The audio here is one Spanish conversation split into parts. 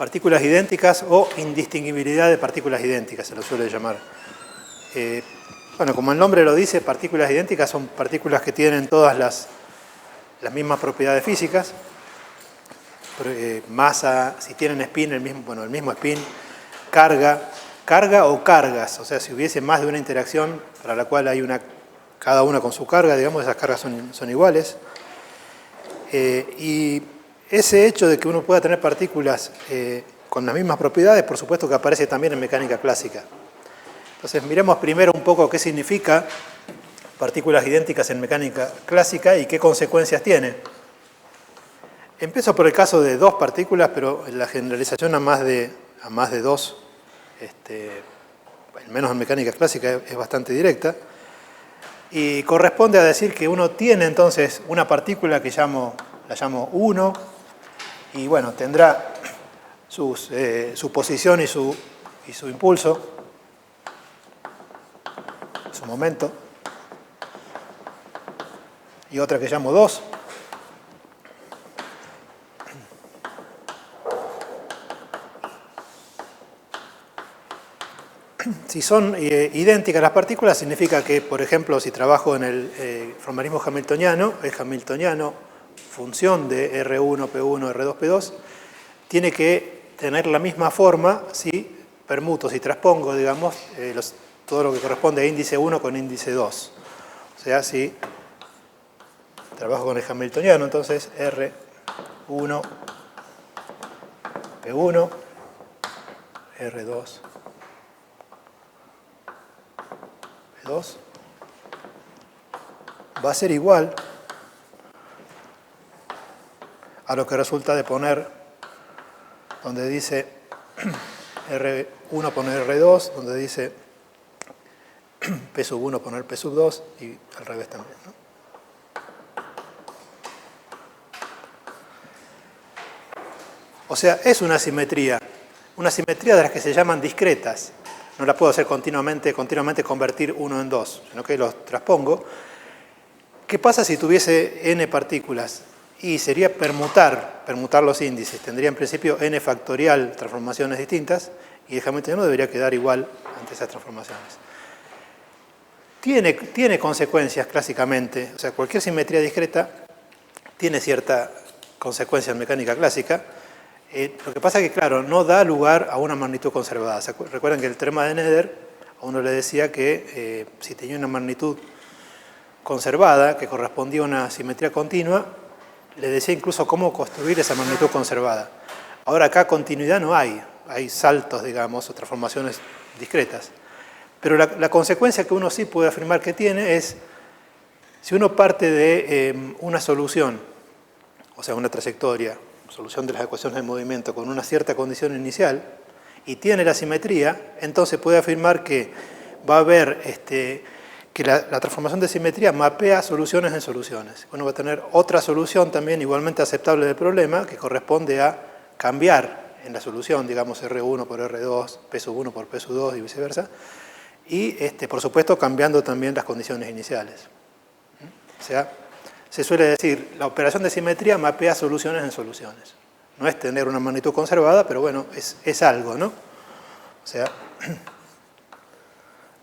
partículas idénticas o indistinguibilidad de partículas idénticas, se lo suele llamar. Bueno, como el nombre lo dice, partículas idénticas son partículas que tienen todas las mismas propiedades físicas. Masa, si tienen spin, el mismo spin, carga o cargas, o sea, si hubiese más de una interacción para la cual hay cada una con su carga, digamos, esas cargas son iguales. Y ese hecho de que uno pueda tener partículas con las mismas propiedades, por supuesto que aparece también en mecánica clásica. Entonces, miremos primero un poco qué significa partículas idénticas en mecánica clásica y qué consecuencias tiene. Empiezo por el caso de dos partículas, pero la generalización a más de dos, al menos en mecánica clásica, es bastante directa. Y corresponde a decir que uno tiene entonces una partícula que la llamo 1, y bueno, tendrá su posición y su impulso, su momento, y otra que llamo 2. Si son idénticas las partículas, significa que, por ejemplo, si trabajo en el formalismo hamiltoniano, el hamiltoniano, función de R1, P1, R2, P2, tiene que tener la misma forma si permuto, si transpongo, digamos, todo lo que corresponde a índice 1 con índice 2. O sea, si trabajo con el hamiltoniano, entonces R1, P1, R2, P2, va a ser igual a lo que resulta de poner donde dice R1 poner R2, donde dice P sub 1 poner P sub 2 y al revés también, ¿no? O sea, es una simetría de las que se llaman discretas. No la puedo hacer continuamente convertir 1 en 2, sino que los transpongo. ¿Qué pasa si tuviese n partículas? Y sería permutar los índices. Tendría en principio n factorial transformaciones distintas y el hamiltoniano debería quedar igual ante esas transformaciones. Tiene consecuencias clásicamente, o sea, cualquier simetría discreta tiene cierta consecuencia en mecánica clásica. Lo que pasa es que, claro, no da lugar a una magnitud conservada. Recuerden que el teorema de Noether a uno le decía que si tenía una magnitud conservada, que correspondía a una simetría continua, le decía incluso cómo construir esa magnitud conservada. Ahora acá continuidad no hay saltos, digamos, o transformaciones discretas. Pero la consecuencia que uno sí puede afirmar que tiene es, si uno parte de una solución, o sea, una trayectoria, solución de las ecuaciones de movimiento con una cierta condición inicial, y tiene la simetría, entonces puede afirmar que va a haber que la transformación de simetría mapea soluciones en soluciones. Uno va a tener otra solución también igualmente aceptable del problema, que corresponde a cambiar en la solución, digamos R1 por R2, P sub 1 por P sub 2 y viceversa, y por supuesto cambiando también las condiciones iniciales. O sea, se suele decir, la operación de simetría mapea soluciones en soluciones. No es tener una magnitud conservada, pero bueno, es algo, ¿no? O sea,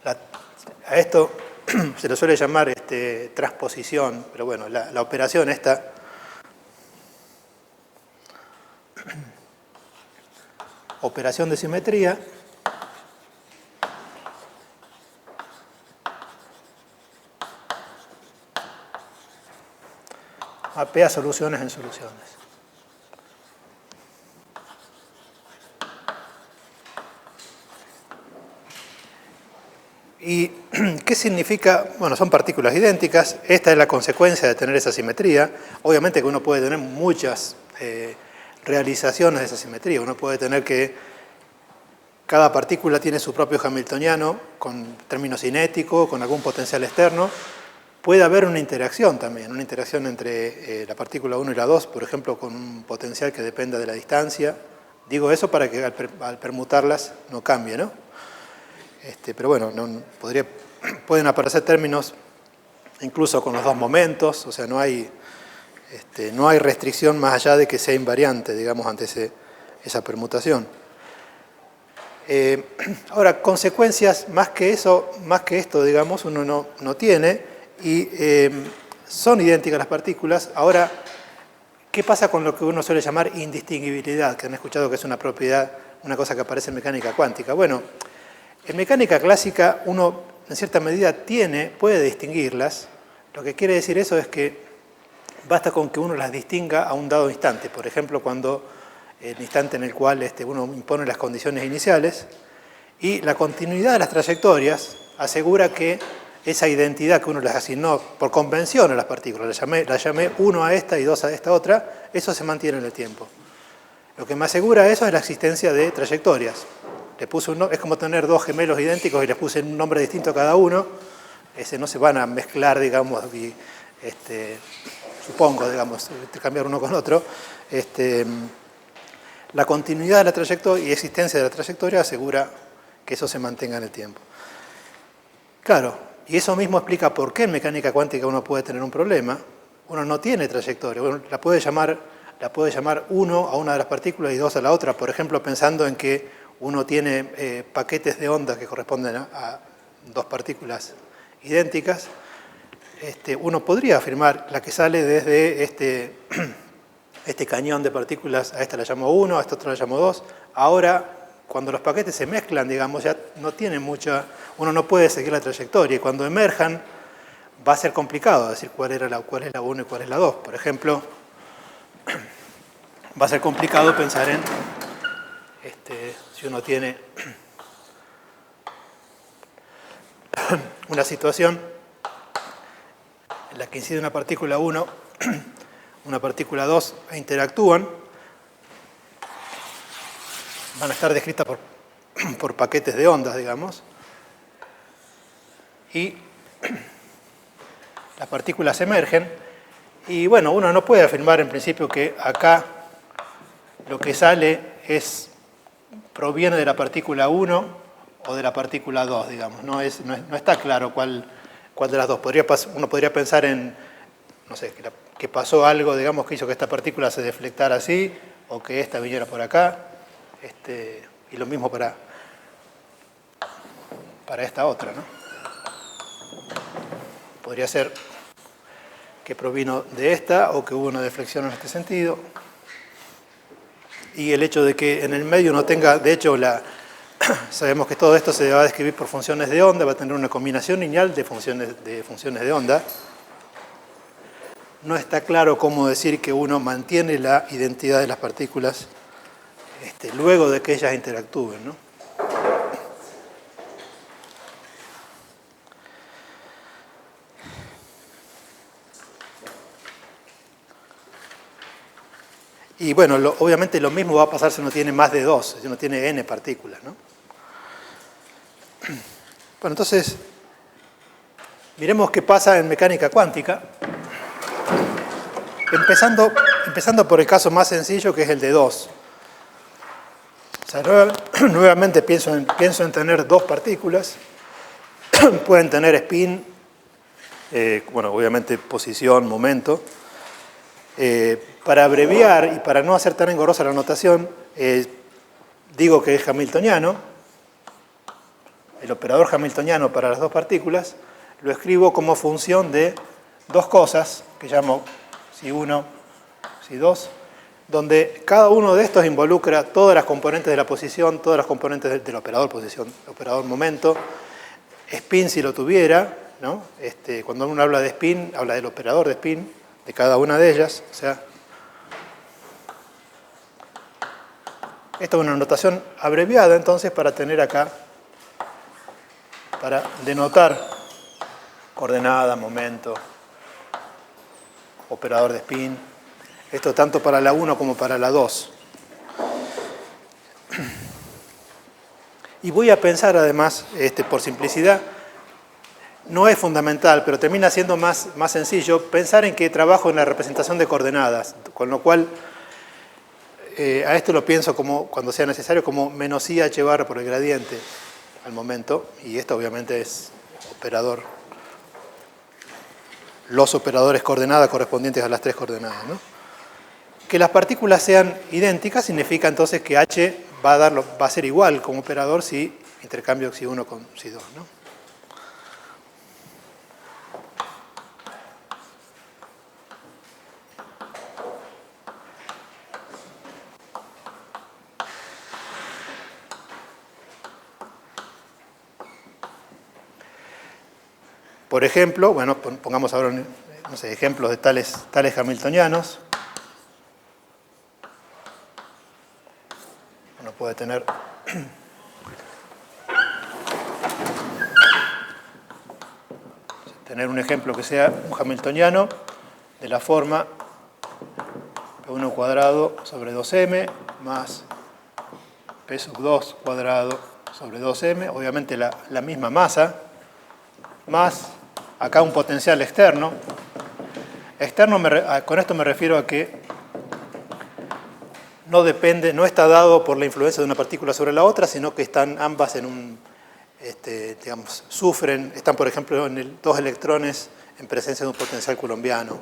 a esto se lo suele llamar transposición, pero bueno, la operación esta operación de simetría mapea soluciones en soluciones. ¿Y qué significa? Bueno, son partículas idénticas. Esta es la consecuencia de tener esa simetría. Obviamente que uno puede tener muchas realizaciones de esa simetría. Uno puede tener que cada partícula tiene su propio hamiltoniano con término cinético, con algún potencial externo. Puede haber una interacción también, una interacción entre la partícula 1 y la 2, por ejemplo, con un potencial que dependa de la distancia. Digo eso para que al permutarlas no cambie, ¿no? Pero bueno, pueden aparecer términos incluso con los dos momentos, o sea, no hay restricción más allá de que sea invariante, digamos, ante esa permutación. Ahora, consecuencias más que esto, digamos, uno no tiene, y son idénticas las partículas. Ahora, ¿qué pasa con lo que uno suele llamar indistinguibilidad? Que han escuchado que es una propiedad, una cosa que aparece en mecánica cuántica. Bueno, en mecánica clásica uno, en cierta medida, puede distinguirlas. Lo que quiere decir eso es que basta con que uno las distinga a un dado instante. Por ejemplo, cuando el instante en el cual uno impone las condiciones iniciales, y la continuidad de las trayectorias asegura que esa identidad que uno les asignó por convención a las partículas, la llamé 1 a esta y 2 a esta otra, eso se mantiene en el tiempo. Lo que me asegura eso es la existencia de trayectorias. Le puse es como tener dos gemelos idénticos y les puse un nombre distinto a cada uno. No se van a mezclar, digamos, y, supongo, digamos, intercambiar uno con otro. La continuidad de la trayectoria y existencia de la trayectoria asegura que eso se mantenga en el tiempo. Claro, y eso mismo explica por qué en mecánica cuántica uno puede tener un problema. Uno no tiene trayectoria, uno la puede llamar 1 a una de las partículas y 2 a la otra, por ejemplo, pensando en que uno tiene paquetes de ondas que corresponden a dos partículas idénticas. Uno podría afirmar la que sale desde este cañón de partículas, a esta la llamo 1, a esta otra la llamo 2. Ahora, cuando los paquetes se mezclan, digamos, ya no tienen uno no puede seguir la trayectoria, y cuando emerjan va a ser complicado decir cuál es la 1 y cuál es la 2. Por ejemplo, va a ser complicado pensar en si uno tiene una situación en la que incide una partícula 1, una partícula 2 e interactúan, van a estar descritas por paquetes de ondas, digamos, y las partículas emergen, y bueno, uno no puede afirmar en principio que acá lo que sale proviene de la partícula 1 o de la partícula 2, digamos. No está claro cuál de las dos. Uno podría pensar en, no sé, que pasó algo, digamos, que hizo que esta partícula se deflectara así, o que esta viniera por acá, y lo mismo para esta otra, ¿no? Podría ser que provino de esta, o que hubo una deflexión en este sentido. Y el hecho de que en el medio no tenga, de hecho, sabemos que todo esto se va a describir por funciones de onda, va a tener una combinación lineal de funciones de onda. No está claro cómo decir que uno mantiene la identidad de las partículas luego de que ellas interactúen, ¿no? Y bueno, obviamente lo mismo va a pasar si uno tiene más de 2, si uno tiene n partículas, ¿no? Bueno, entonces, miremos qué pasa en mecánica cuántica. Empezando por el caso más sencillo, que es el de 2. O sea, nuevamente pienso en tener dos partículas. Pueden tener spin, bueno, obviamente posición, momento. Para abreviar y para no hacer tan engorrosa la notación, digo que es hamiltoniano. El operador hamiltoniano para las dos partículas lo escribo como función de dos cosas que llamo psi1, psi2, donde cada uno de estos involucra todas las componentes de la posición, todas las componentes del operador posición, operador momento, spin si lo tuviera, ¿no? Cuando uno habla de spin, habla del operador de spin, de cada una de ellas. O sea, esta es una notación abreviada, entonces, para tener acá, para denotar coordenada, momento, operador de spin. Esto tanto para la 1 como para la 2. Y voy a pensar además, por simplicidad, no es fundamental, pero termina siendo más sencillo pensar en que trabajo en la representación de coordenadas, con lo cual a esto lo pienso como, cuando sea necesario, como menos IH barra por el gradiente al momento, y esto obviamente es operador, los operadores coordenadas correspondientes a las tres coordenadas, ¿no? Que las partículas sean idénticas significa entonces que H va a ser igual como operador si intercambio Xi1 con Xi2, ¿no? Por ejemplo, bueno, pongamos ahora, no sé, ejemplos de tales hamiltonianos. Uno puede tener un ejemplo que sea un hamiltoniano de la forma P1 cuadrado sobre 2m más P sub 2 cuadrado sobre 2m, obviamente la misma masa, más acá un potencial externo. Con esto me refiero a que no está dado por la influencia de una partícula sobre la otra, sino que están ambas en un, digamos, están por ejemplo en dos electrones en presencia de un potencial coulombiano.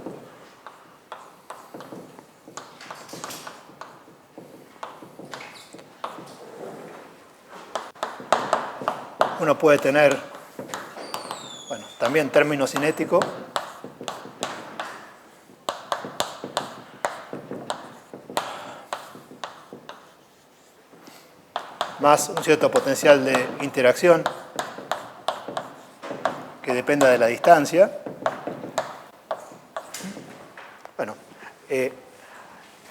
Uno puede tener, bueno, también término cinético. Más un cierto potencial de interacción que dependa de la distancia. Bueno,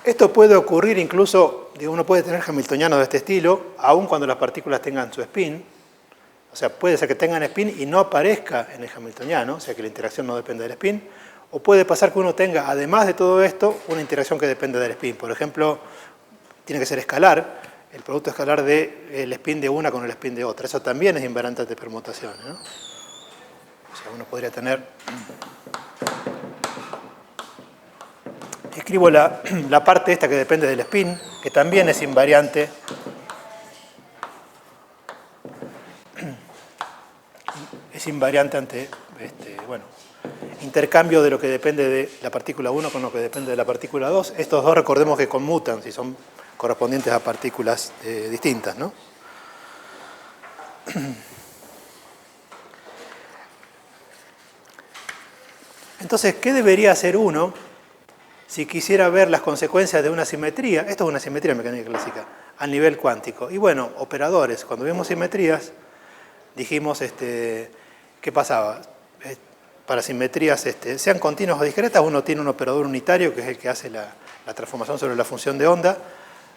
esto puede ocurrir incluso, uno puede tener hamiltonianos de este estilo, aun cuando las partículas tengan su spin. O sea, puede ser que tengan spin y no aparezca en el hamiltoniano, o sea que la interacción no depende del spin. O puede pasar que uno tenga, además de todo esto, una interacción que depende del spin. Por ejemplo, tiene que ser escalar, el producto escalar del spin de una con el spin de otra. Eso también es invariante de permutación, ¿no? O sea, uno podría tener... Escribo la parte esta que depende del spin, que también es invariante. Es invariante ante, bueno, intercambio de lo que depende de la partícula 1 con lo que depende de la partícula 2. Estos dos recordemos que conmutan si son correspondientes a partículas distintas, ¿no? Entonces, ¿qué debería hacer uno si quisiera ver las consecuencias de una simetría? Esto es una simetría en mecánica clásica, a nivel cuántico. Y bueno, operadores, cuando vemos simetrías, dijimos, ¿qué pasaba? Para simetrías, sean continuas o discretas, uno tiene un operador unitario, que es el que hace la transformación sobre la función de onda.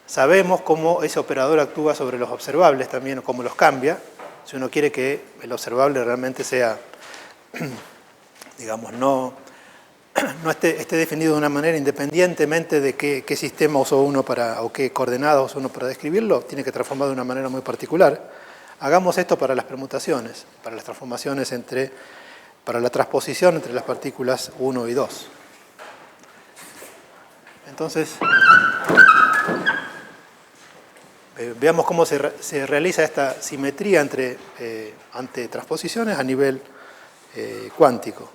Sabemos cómo ese operador actúa sobre los observables también, o cómo los cambia. Si uno quiere que el observable realmente sea, digamos, no esté definido de una manera independientemente de qué sistema usó uno o qué coordenadas usó uno para describirlo, tiene que transformar de una manera muy particular. Hagamos esto para las permutaciones, para las transformaciones para la transposición entre las partículas 1 y 2. Entonces, veamos cómo se realiza esta simetría ante transposiciones a nivel cuántico.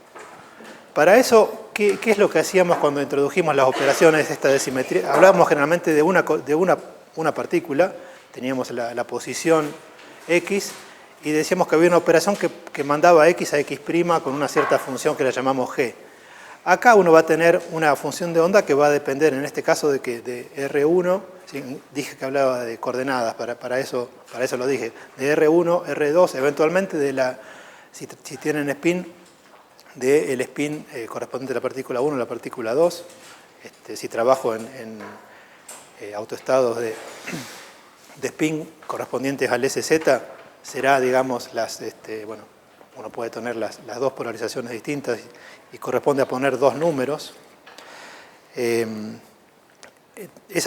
Para eso, ¿qué es lo que hacíamos cuando introdujimos las operaciones de simetría? Hablábamos generalmente de una partícula, teníamos la posición X, y decíamos que había una operación que mandaba X a X' con una cierta función que la llamamos G. Acá uno va a tener una función de onda que va a depender, en este caso, de R1, ¿sí? Dije que hablaba de coordenadas, para eso lo dije, de R1, R2, eventualmente si tienen spin, del spin correspondiente a la partícula 1 a la partícula 2. Si trabajo en autoestados de spin correspondientes al SZ, será, digamos, bueno, uno puede tener las dos polarizaciones distintas y corresponde a poner dos números. Esa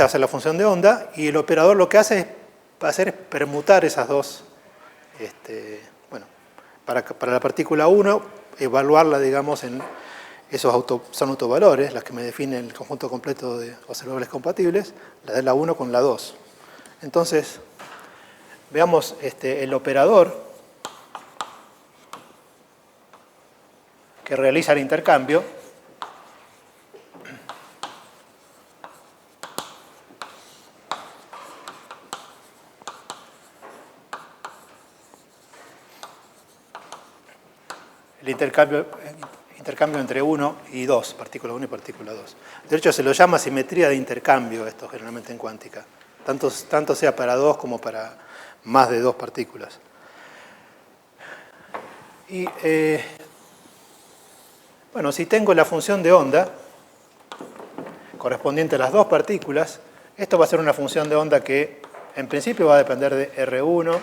va a ser la función de onda, y el operador lo que hace es permutar esas dos, bueno, para la partícula 1, evaluarla, digamos, en son autovalores, las que me definen el conjunto completo de observables compatibles, la de la 1 con la 2. Entonces, veamos el operador que realiza el intercambio. el intercambio entre 1 y 2, partícula 1 y partícula 2. De hecho, se lo llama simetría de intercambio esto generalmente en cuántica. Tanto sea para 2 como para más de 2 partículas. Y, bueno, si tengo la función de onda correspondiente a las dos partículas, esto va a ser una función de onda que en principio va a depender de R1.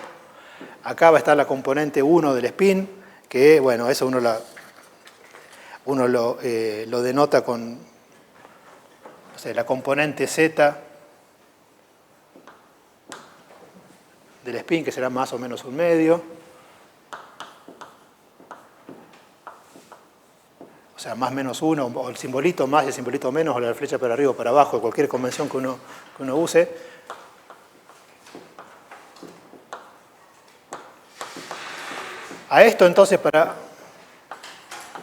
Acá va a estar la componente 1 del spin, que, bueno, eso uno lo denota con, no sé, la componente Z del spin, que será más o menos un medio. O sea, más menos 1, o el simbolito más y el simbolito menos, o la flecha para arriba o para abajo, cualquier convención que uno use. A esto entonces,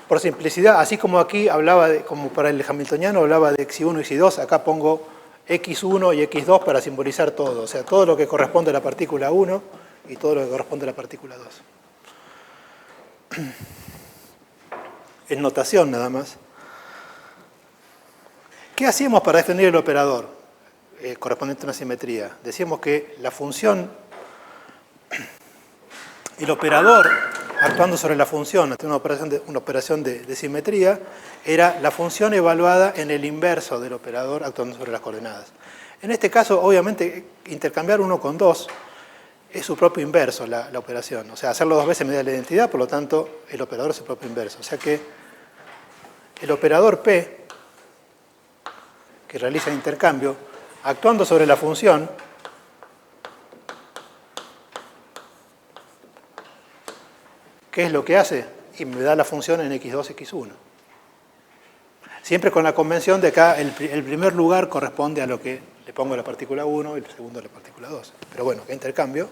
por simplicidad, así como aquí hablaba, como para el hamiltoniano hablaba de xi1 y xi2, acá pongo x1 y x2 para simbolizar todo. O sea, todo lo que corresponde a la partícula 1 y todo lo que corresponde a la partícula 2. En notación nada más. ¿Qué hacíamos para definir el operador correspondiente a una simetría? Decíamos que la función, el operador actuando sobre la función, ante una operación de simetría, era la función evaluada en el inverso del operador actuando sobre las coordenadas. En este caso, obviamente, intercambiar 1 con 2 es su propio inverso la operación. O sea, hacerlo 2 veces me da la identidad, por lo tanto, el operador es su propio inverso. O sea que el operador P, que realiza el intercambio, actuando sobre la función, ¿qué es lo que hace? Y me da la función en x2, x1. Siempre con la convención de acá, el primer lugar corresponde a lo que le pongo a la partícula 1 y el segundo a la partícula 2. Pero bueno, ¿qué intercambio?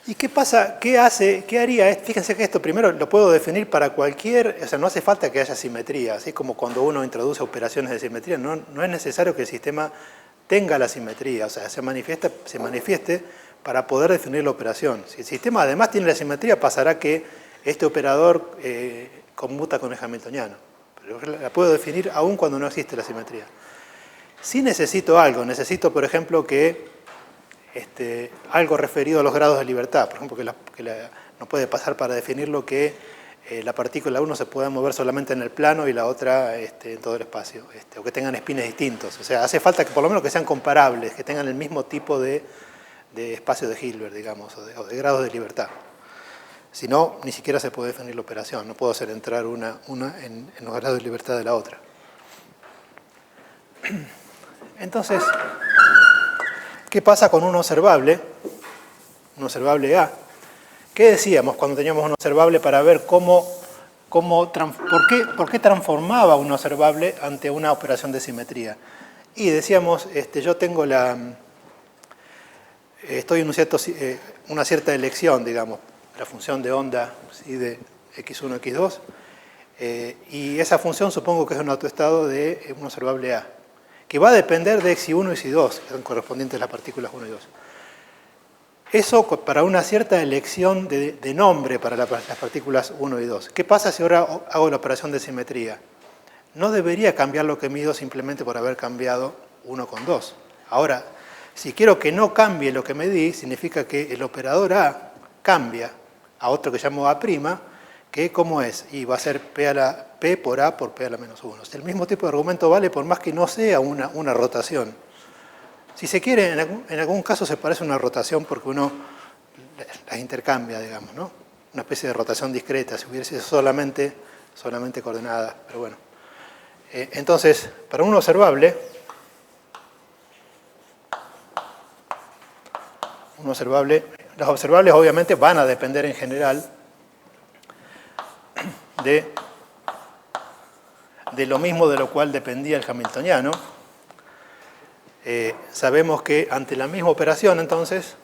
¿Y qué pasa? ¿Qué hace? ¿Qué haría? Fíjense que esto primero lo puedo definir para cualquier... O sea, no hace falta que haya simetría. Así como cuando uno introduce operaciones de simetría, no es necesario que el sistema tenga la simetría. O sea, se manifieste para poder definir la operación. Si el sistema además tiene la simetría, pasará que este operador conmuta con el hamiltoniano. Pero la puedo definir aún cuando no existe la simetría. Si necesito algo, necesito, por ejemplo, que... algo referido a los grados de libertad, por ejemplo, no puede pasar para definirlo que la partícula 1 se pueda mover solamente en el plano y la otra en todo el espacio, o que tengan espines distintos. O sea, hace falta que por lo menos que sean comparables, que tengan el mismo tipo de espacio de Hilbert, digamos, o de grados de libertad. Si no, ni siquiera se puede definir la operación, no puedo hacer entrar una en los grados de libertad de la otra. Entonces, ¿qué pasa con un observable A? ¿Qué decíamos cuando teníamos un observable para ver por qué transformaba un observable ante una operación de simetría? Y decíamos, yo tengo estoy en una cierta elección, digamos, la función de onda, ¿sí?, de x1, x2, y esa función supongo que es un autoestado de un observable A, que va a depender de xi1 y xi2, que son correspondientes a las partículas 1 y 2. Eso para una cierta elección de nombre para las partículas 1 y 2. ¿Qué pasa si ahora hago la operación de simetría? No debería cambiar lo que mido simplemente por haber cambiado 1 con 2. Ahora, si quiero que no cambie lo que medí, significa que el operador A cambia a otro que llamo A', que ¿cómo es? Y va a ser P por A por P a la menos 1. El mismo tipo de argumento vale por más que no sea una rotación. Si se quiere, en algún caso se parece a una rotación porque uno las intercambia, digamos, ¿no? Una especie de rotación discreta, si hubiese sido solamente coordenadas, pero bueno. Entonces, para un observable, los observables obviamente van a depender en general de lo mismo de lo cual dependía el hamiltoniano. Sabemos que ante la misma operación, entonces,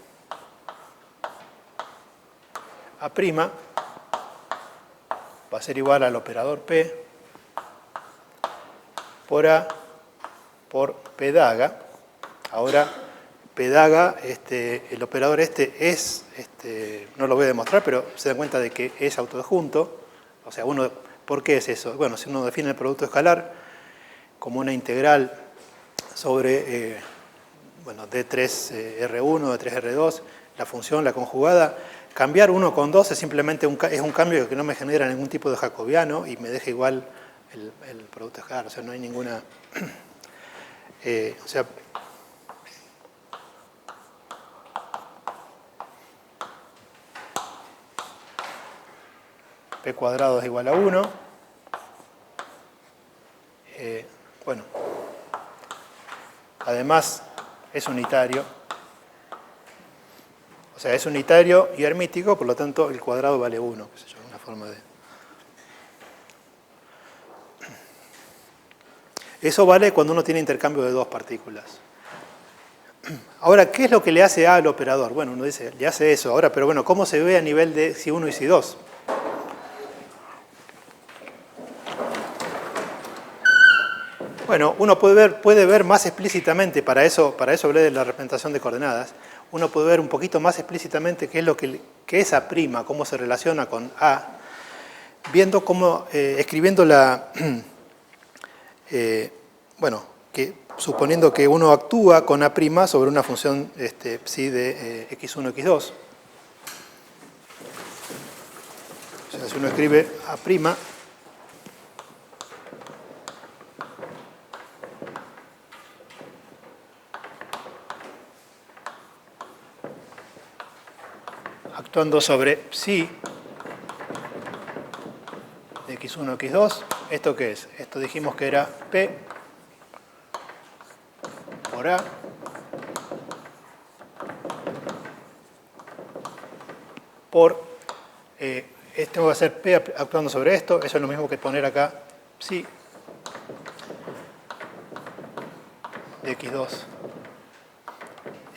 A' va a ser igual al operador P por A por P daga. Ahora, P daga, el operador es, no lo voy a demostrar, pero se dan cuenta de que es autoadjunto. O sea, ¿por qué es eso? Bueno, si uno define el producto escalar como una integral sobre D3R1, D3R2, la función, la conjugada, cambiar 1 con 2 es simplemente un cambio que no me genera ningún tipo de jacobiano y me deja igual el producto escalar. O sea, no hay ninguna... o sea, P cuadrado es igual a 1. Bueno, además es unitario. O sea, es unitario y hermítico, por lo tanto el cuadrado vale 1. Qué sé yo, una forma de... Eso vale cuando uno tiene intercambio de dos partículas. Ahora, ¿qué es lo que le hace A al operador? Bueno, uno dice, le hace eso. Ahora, pero bueno, ¿cómo se ve a nivel de Si1 y Si2? Bueno, uno puede ver más explícitamente, para eso hablé de la representación de coordenadas, uno puede ver un poquito más explícitamente qué es lo que es A', cómo se relaciona con A, viendo cómo, escribiendo la... suponiendo que uno actúa con A' sobre una función psi de x1, x2. O sea, si uno escribe A', actuando sobre psi de x1, x2, ¿esto qué es? Esto dijimos que era P por A por, este va a ser P actuando sobre esto, eso es lo mismo que poner acá psi de x2,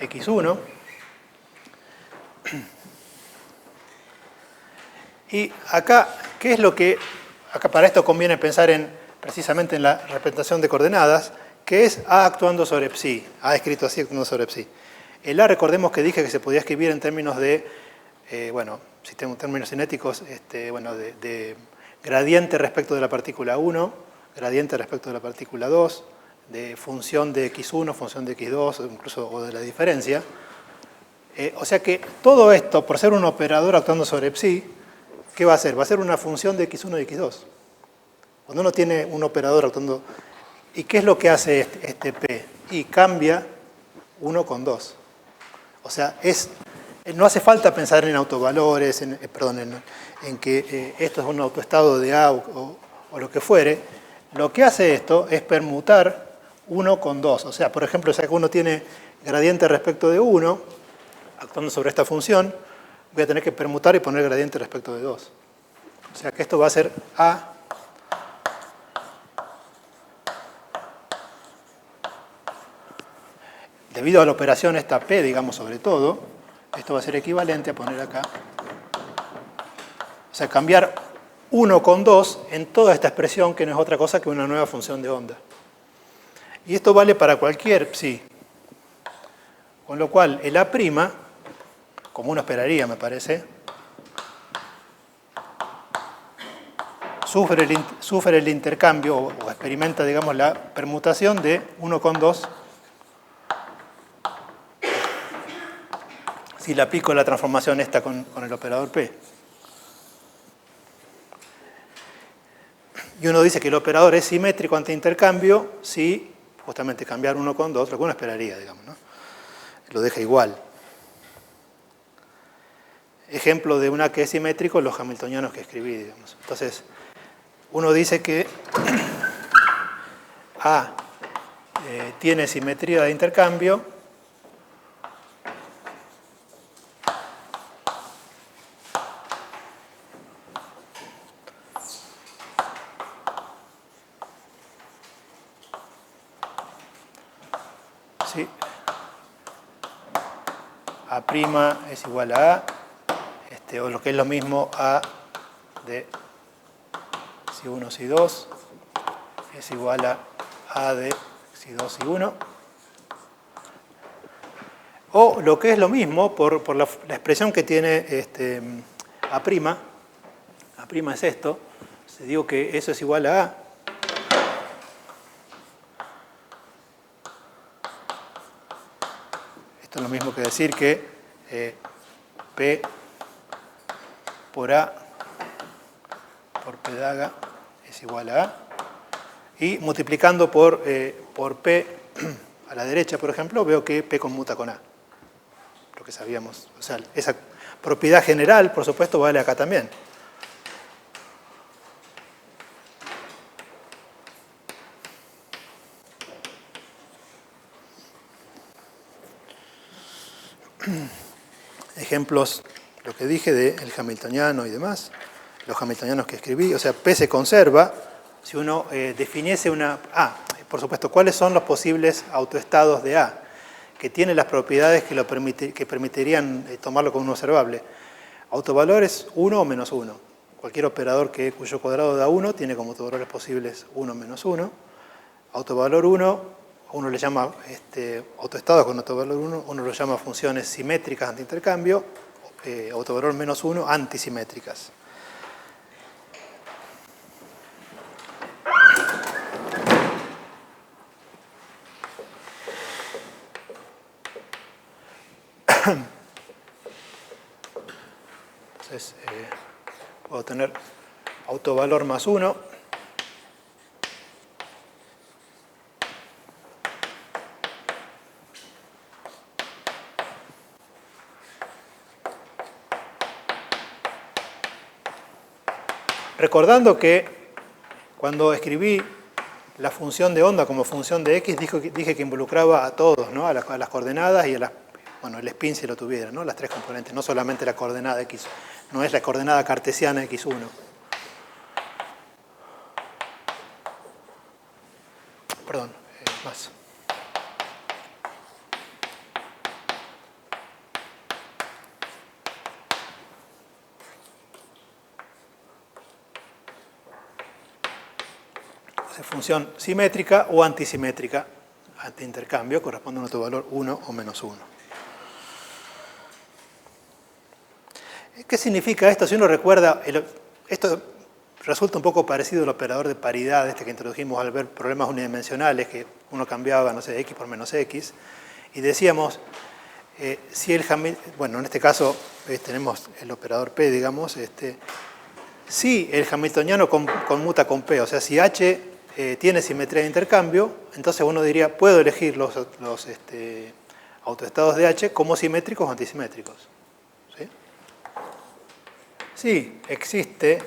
x1. Y acá, ¿qué es lo que... Acá para esto conviene pensar precisamente en la representación de coordenadas, que es A actuando sobre psi. A escrito así actuando sobre psi. El A, recordemos que dije que se podía escribir en términos de, términos cinéticos, de gradiente respecto de la partícula 1, gradiente respecto de la partícula 2, de función de x1, función de x2, incluso o de la diferencia. O sea que todo esto, por ser un operador actuando sobre psi, ¿qué va a hacer? Va a ser una función de x1 y x2. Cuando uno tiene un operador actuando... ¿Y qué es lo que hace este P? Y cambia 1 con 2. O sea, no hace falta pensar en autovalores, en que esto es un autoestado de A o lo que fuere. Lo que hace esto es permutar 1 con 2. O sea, por ejemplo, si uno tiene gradiente respecto de 1, actuando sobre esta función, voy a tener que permutar y poner gradiente respecto de 2. O sea que esto va a ser A debido a la operación esta P, digamos, sobre todo, esto va a ser equivalente a poner acá. O sea, cambiar 1 con 2 en toda esta expresión que no es otra cosa que una nueva función de onda. Y esto vale para cualquier psi. Con lo cual, el A', como uno esperaría, me parece, sufre el intercambio o experimenta, digamos, la permutación de 1 con 2 si le aplico la transformación esta con el operador P. Y uno dice que el operador es simétrico ante intercambio si justamente cambiar 1 con 2, lo que uno esperaría, digamos, ¿no? Lo deja igual. Ejemplo de una que es simétrico, los hamiltonianos que escribí, digamos. Entonces, uno dice que A tiene simetría de intercambio si A' es igual a A, o lo que es lo mismo A de Si1, Si2 es igual a A de xi 2 y 1. O lo que es lo mismo, por la expresión que tiene A'. A' es esto. Si digo que eso es igual a A, esto es lo mismo que decir que P por A por P daga es igual a A. Y multiplicando por P a la derecha, por ejemplo, veo que P conmuta con A. Lo que sabíamos. O sea, esa propiedad general, por supuesto, vale acá también. Ejemplos, lo que dije del hamiltoniano y demás, los hamiltonianos que escribí, o sea, P se conserva si uno definiese una... por supuesto, ¿cuáles son los posibles autoestados de A? Que tiene las propiedades que permitirían tomarlo como un observable. Autovalor es 1 o menos 1. Cualquier operador cuyo cuadrado da 1 tiene como autovalores posibles 1 o menos 1. Autovalor 1, uno le llama autoestados con autovalor 1, uno lo llama funciones simétricas antiintercambio, autovalor menos 1, antisimétricas. Entonces, puedo tener autovalor más 1. Recordando que cuando escribí la función de onda como función de x, dije que involucraba a todos, ¿no? a las coordenadas y a el spin si lo tuviera, ¿no? Las tres componentes, no solamente la coordenada x, no es la coordenada cartesiana x1. Perdón, más. Función simétrica o antisimétrica, antiintercambio, corresponde a un autovalor 1 o menos 1. ¿Qué significa esto? Si uno recuerda, esto resulta un poco parecido al operador de paridad que introdujimos al ver problemas unidimensionales, que uno cambiaba, no sé, x por menos x, y decíamos, si bueno, en este caso tenemos el operador P, digamos, si el hamiltoniano conmuta con P, o sea, si H tiene simetría de intercambio, entonces uno diría, puedo elegir los autoestados de H como simétricos o antisimétricos. ¿Sí? Sí, existe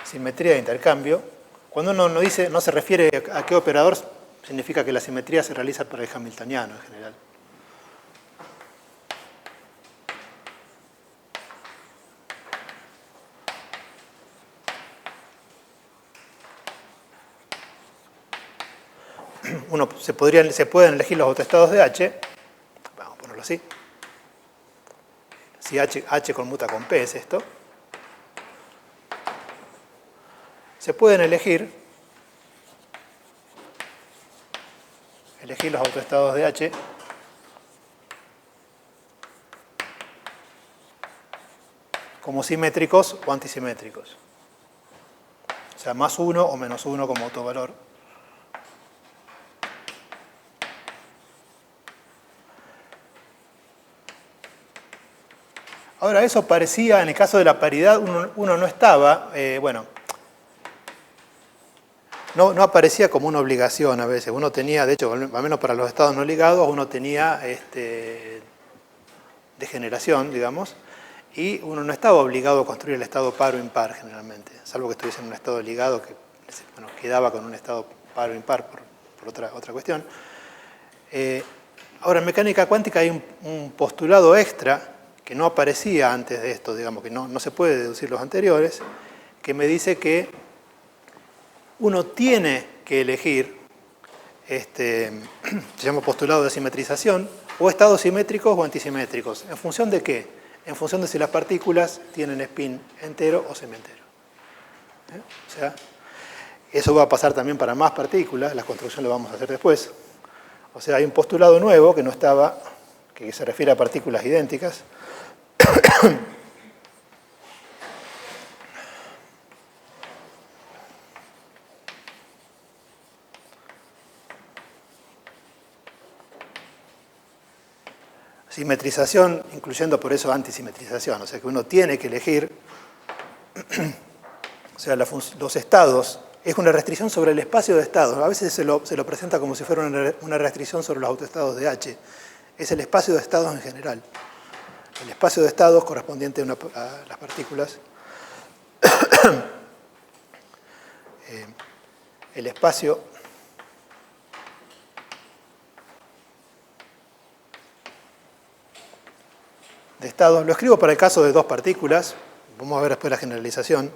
simetría de intercambio. Cuando uno no se refiere a qué operador, significa que la simetría se realiza para el hamiltoniano en general. Se pueden elegir los autoestados de H, vamos a ponerlo así. Si H conmuta con P es esto. Se pueden elegir los autoestados de H como simétricos o antisimétricos. O sea, más 1 o menos 1 como autovalor. Ahora, eso parecía, en el caso de la paridad, uno no estaba, no aparecía como una obligación a veces. Uno tenía, de hecho, al menos para los estados no ligados, uno tenía degeneración, digamos, y uno no estaba obligado a construir el estado par o impar generalmente, salvo que estuviese en un estado ligado que quedaba con un estado par o impar por otra cuestión. Ahora, en mecánica cuántica hay un postulado extra que no aparecía antes de esto, digamos, que no se puede deducir los anteriores, que me dice que uno tiene que elegir, se llama postulado de simetrización, o estados simétricos o antisimétricos. ¿En función de qué? En función de si las partículas tienen spin entero o semientero. O sea, Eso va a pasar también para más partículas, la construcción la vamos a hacer después. O sea, hay un postulado nuevo que no estaba, que se refiere a partículas idénticas. Simetrización, incluyendo por eso antisimetrización, o sea que uno tiene que elegir, o sea, los estados, es una restricción sobre el espacio de estados, a veces se lo presenta como si fuera una restricción sobre los autoestados de H, es el espacio de estados en general, el espacio de estados correspondiente a las partículas, el espacio de estados, lo escribo para el caso de dos partículas, vamos a ver después la generalización.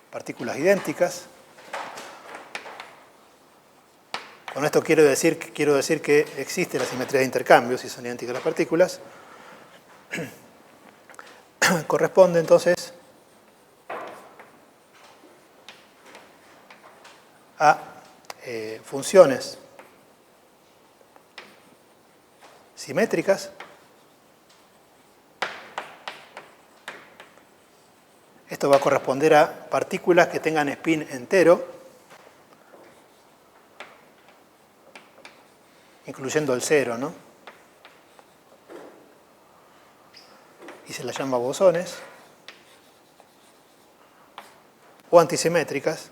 Partículas idénticas. Con esto quiero decir que existe la simetría de intercambio si son idénticas las partículas. Corresponde entonces a funciones simétricas. Esto va a corresponder a partículas que tengan spin entero, incluyendo el cero, ¿no? Y se las llama bosones, o antisimétricas.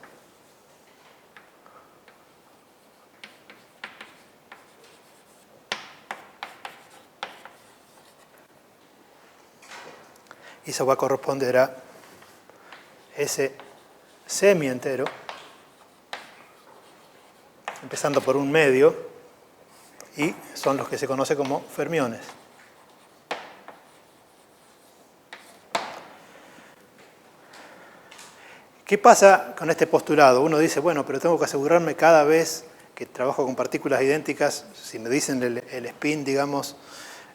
Y eso va a corresponder a ese semi-entero, empezando por un medio, y son los que se conoce como fermiones. ¿Qué pasa con este postulado? Uno dice, bueno, pero tengo que asegurarme cada vez que trabajo con partículas idénticas, si me dicen el spin, digamos,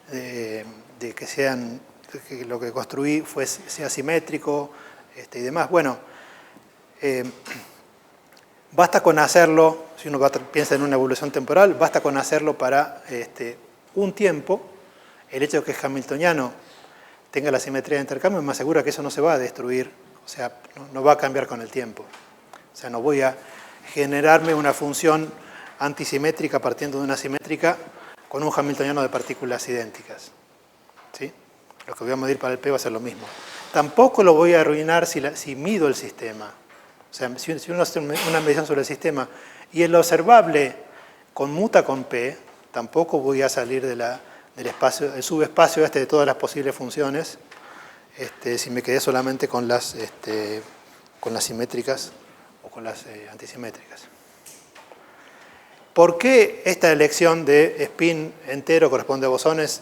de que lo que construí sea simétrico y demás. Bueno, basta con hacerlo, si uno piensa en una evolución temporal, basta con hacerlo para un tiempo. El hecho de que es hamiltoniano tenga la simetría de intercambio me asegura que eso no se va a destruir, o sea, no va a cambiar con el tiempo. O sea, no voy a generarme una función antisimétrica partiendo de una simétrica con un hamiltoniano de partículas idénticas. ¿Sí? Lo que voy a medir para el P va a ser lo mismo. Tampoco lo voy a arruinar si mido el sistema. O sea, si uno hace una medición sobre el sistema y el observable conmuta con P, tampoco voy a salir del espacio, del subespacio de todas las posibles funciones, si me quedé solamente con las simétricas o con las antisimétricas. ¿Por qué esta elección de spin entero corresponde a bosones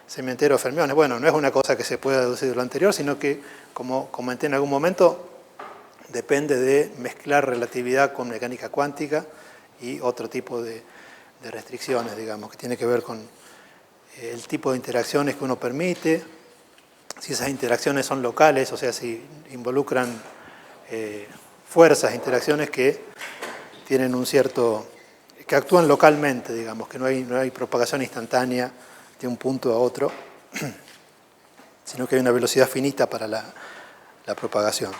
semi-enteros fermiones? Bueno, no es una cosa que se pueda deducir de lo anterior, sino que, como comenté en algún momento, depende de mezclar relatividad con mecánica cuántica y otro tipo de restricciones, digamos, que tiene que ver con el tipo de interacciones que uno permite, si esas interacciones son locales, o sea, si involucran fuerzas, interacciones que tienen un cierto, que actúan localmente, digamos, que no hay propagación instantánea de un punto a otro, sino que hay una velocidad finita para la propagación.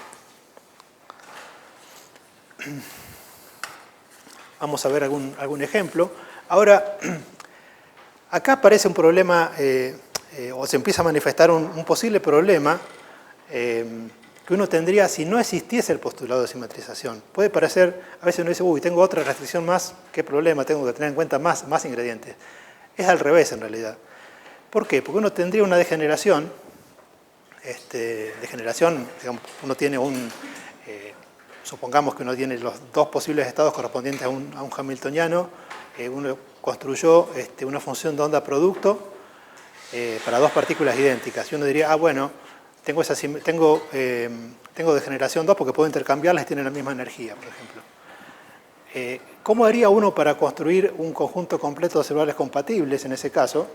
Vamos a ver algún ejemplo. Ahora, acá aparece un problema, o se empieza a manifestar un posible problema que uno tendría si no existiese el postulado de simetrización. Puede parecer, a veces uno dice, uy, tengo otra restricción más, ¿qué problema? Tengo que tener en cuenta más ingredientes. Es al revés, en realidad. ¿Por qué? Porque uno tendría una degeneración, digamos, uno tiene supongamos que uno tiene los dos posibles estados correspondientes a un hamiltoniano, uno construyó una función de onda producto para dos partículas idénticas. Y uno diría, bueno, tengo degeneración 2 porque puedo intercambiarlas y tienen la misma energía, por ejemplo. ¿Cómo haría uno para construir un conjunto completo de observables compatibles en ese caso,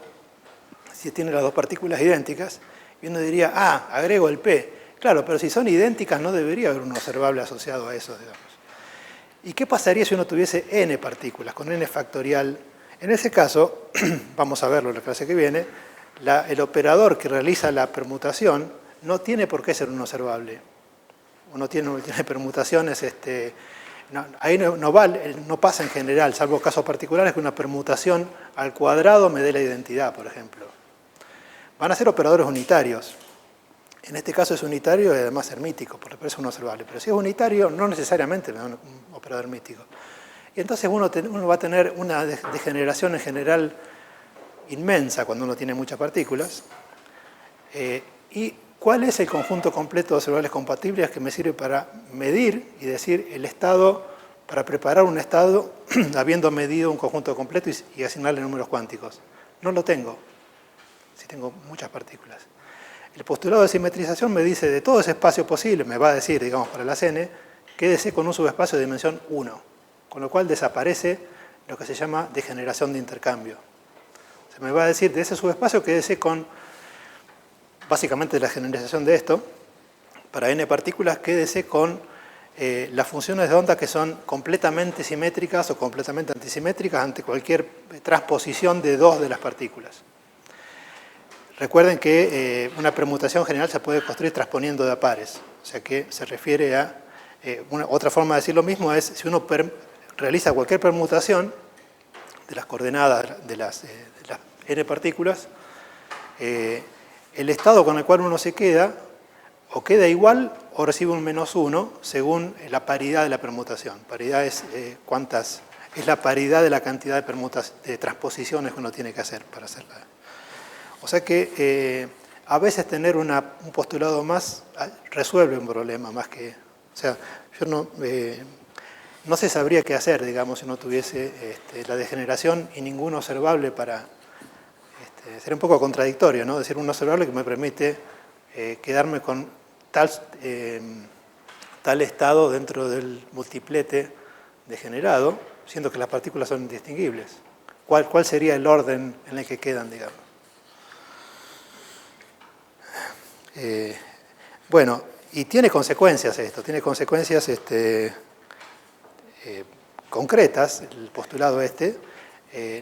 si tiene las dos partículas idénticas Y uno diría, ah, agrego el P. Claro, pero si son idénticas no debería haber un observable asociado a eso, digamos. ¿Y qué pasaría si uno tuviese n partículas, con n factorial? En ese caso, vamos a verlo en la clase que viene, el operador que realiza la permutación no tiene por qué ser un observable. Uno tiene permutaciones, ahí no pasa en general, salvo casos particulares, que una permutación al cuadrado me dé la identidad, por ejemplo. Van a ser operadores unitarios. En este caso es unitario y además hermítico, por eso es un observable. Pero si es unitario, no necesariamente me da un operador hermítico. Y entonces uno va a tener una degeneración en general inmensa cuando uno tiene muchas partículas. ¿Y cuál es el conjunto completo de observables compatibles que me sirve para medir y decir el estado, para preparar un estado habiendo medido un conjunto completo y asignarle números cuánticos? No lo tengo, si tengo muchas partículas. El postulado de simetrización me dice de todo ese espacio posible, me va a decir, digamos, para las n, quédese con un subespacio de dimensión 1, con lo cual desaparece lo que se llama degeneración de intercambio. Se me va a decir de ese subespacio quédese con, básicamente la generalización de esto, para n partículas quédese con las funciones de onda que son completamente simétricas o completamente antisimétricas ante cualquier transposición de dos de las partículas. Recuerden que una permutación general se puede construir transponiendo de a pares, o sea que se refiere a... otra forma de decir lo mismo es, si uno realiza cualquier permutación de las coordenadas de las n partículas, el estado con el cual uno se queda, o queda igual o recibe un -1 según la paridad de la permutación. Paridad es es la paridad de la cantidad de transposiciones que uno tiene que hacer para hacerla. O sea que a veces tener un postulado más resuelve un problema más que... O sea, yo no se sabría qué hacer, digamos, si no tuviese la degeneración y ningún observable para... sería un poco contradictorio, ¿no? Decir un observable que me permite quedarme con tal estado dentro del multiplete degenerado, siendo que las partículas son indistinguibles. ¿Cuál sería el orden en el que quedan, digamos? Bueno, y tiene consecuencias esto, tiene consecuencias concretas, el postulado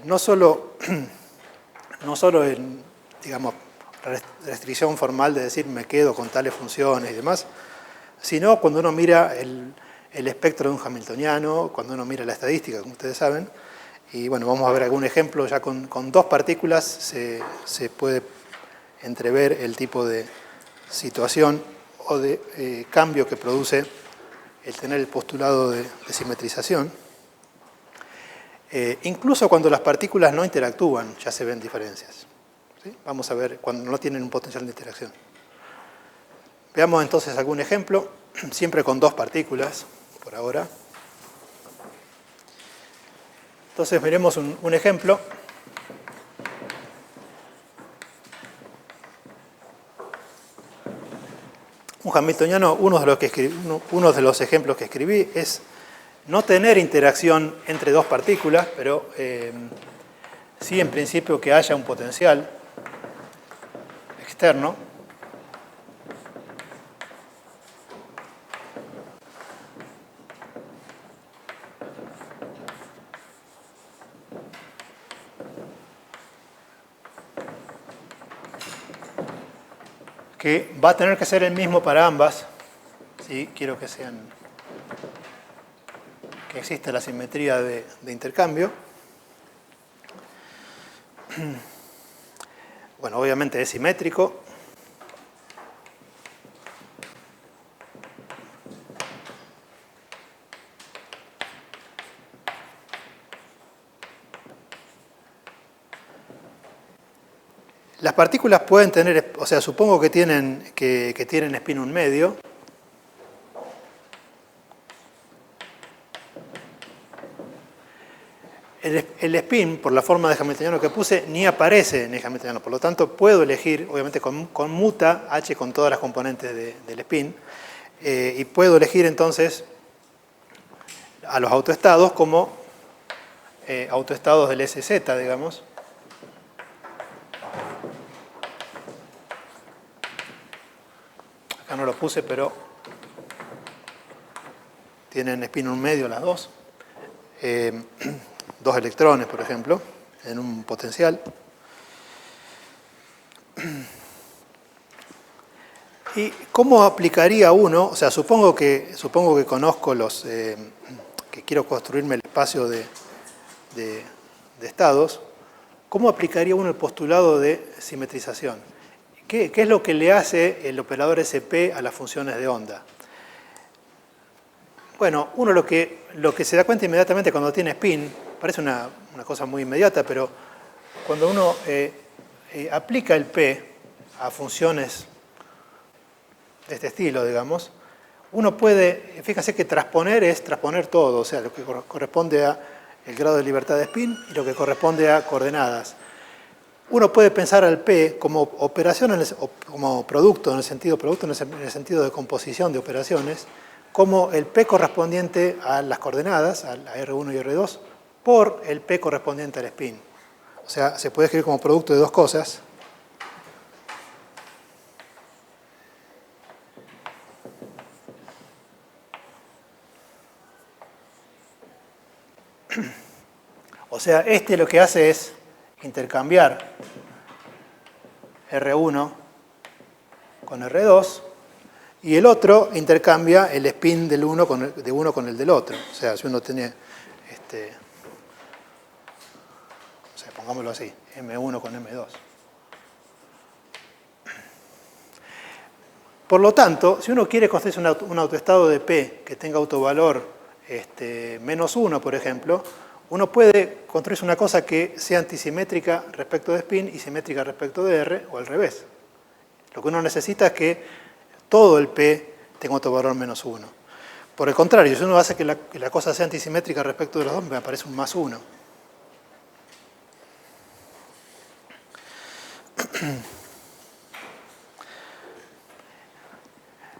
no solo en, digamos, restricción formal de decir me quedo con tales funciones y demás, sino cuando uno mira el espectro de un hamiltoniano, cuando uno mira la estadística, como ustedes saben, y bueno, vamos a ver algún ejemplo, ya con dos partículas se puede entrever el tipo de situación o de cambio que produce el tener el postulado de simetrización. Incluso cuando las partículas no interactúan, ya se ven diferencias. ¿Sí? Vamos a ver cuando no tienen un potencial de interacción. Veamos entonces algún ejemplo, siempre con dos partículas, por ahora. Entonces miremos un ejemplo. Un hamiltoniano, uno de los ejemplos que escribí es no tener interacción entre dos partículas, pero sí en principio que haya un potencial externo. Que va a tener que ser el mismo para ambas, ¿sí? Quiero que exista la simetría de intercambio. Bueno, obviamente es simétrico. Las partículas pueden tener, o sea, supongo que tienen spin un medio. El spin, por la forma de hamiltoniano que puse, ni aparece en el hamiltoniano. Por lo tanto, puedo elegir, obviamente conmuta h con todas las componentes del spin, y puedo elegir entonces a los autoestados como autoestados del SZ, digamos. acá no lo puse, pero tienen spin 1 medio las dos. 2 electrones, por ejemplo, en un potencial. ¿Y cómo aplicaría uno? O sea, supongo que conozco los... que quiero construirme el espacio de estados. ¿Cómo aplicaría uno el postulado de simetrización? ¿Qué es lo que le hace el operador SP a las funciones de onda? Bueno, uno lo que se da cuenta inmediatamente cuando tiene spin, parece una cosa muy inmediata, pero cuando uno aplica el P a funciones de este estilo, digamos, uno puede, fíjese que transponer es transponer todo, o sea, lo que corresponde a el grado de libertad de spin y lo que corresponde a coordenadas. Uno puede pensar al P como operación, como producto, en el sentido de composición de operaciones, como el P correspondiente a las coordenadas, a R1 y R2, por el P correspondiente al spin. O sea, se puede escribir como producto de dos cosas. O sea, este lo que hace es intercambiar R1 con R2 y el otro intercambia el spin de uno con el del otro. O sea, si uno tiene, o sea, pongámoslo así, M1 con M2. Por lo tanto, si uno quiere construir un autoestado de P que tenga autovalor -1, por ejemplo, uno puede construirse una cosa que sea antisimétrica respecto de spin y simétrica respecto de R, o al revés. Lo que uno necesita es que todo el P tenga autovalor -1. Por el contrario, si uno hace que la cosa sea antisimétrica respecto de los dos, me aparece un +1.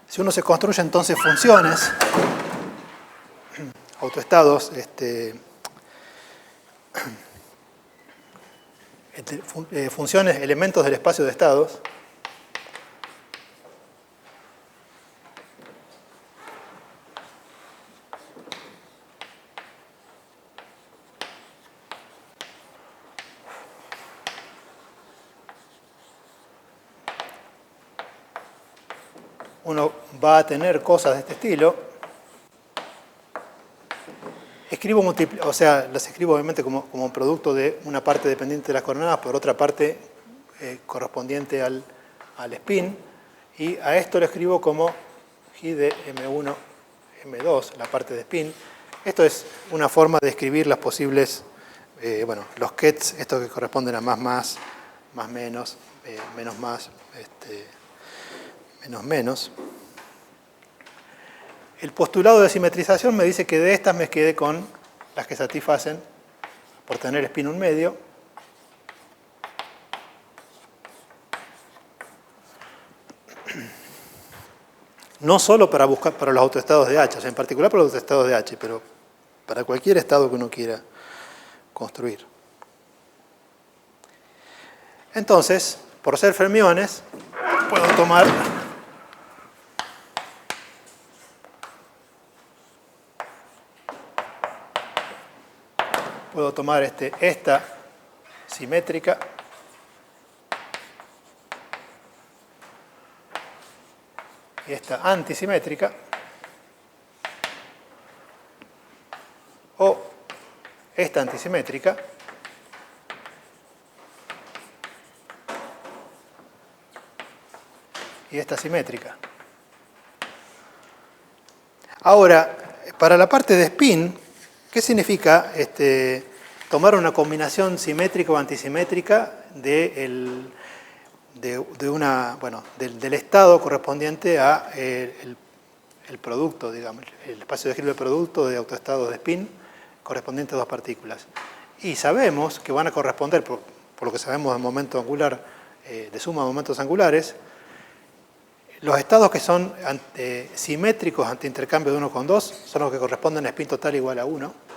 Si uno se construye entonces funciones, autoestados, funciones, elementos del espacio de estados, uno va a tener cosas de este estilo. O sea, las escribo obviamente como un producto de una parte dependiente de las coordenadas por otra parte correspondiente al spin, y a esto lo escribo como G de M1, M2, la parte de spin. Esto es una forma de escribir las posibles, los kets, estos que corresponden a más, menos, menos más, menos menos. El postulado de simetrización me dice que de estas me quedé con las que satisfacen por tener spin 1 medio. No solo para buscar para los autoestados de H, o sea, en particular para los autoestados de H, pero para cualquier estado que uno quiera construir. Entonces, por ser fermiones, puedo tomar esta simétrica y esta antisimétrica, o esta antisimétrica y esta simétrica. Ahora, para la parte de spin, ¿qué significa tomar una combinación simétrica o antisimétrica del estado correspondiente a el producto, digamos, el espacio de Hilbert producto de autoestados de spin correspondiente a dos partículas? Y sabemos que van a corresponder, por lo que sabemos del momento angular, de suma de momentos angulares, los estados que son simétricos ante intercambio de 1 con 2 son los que corresponden a spin total igual a 1,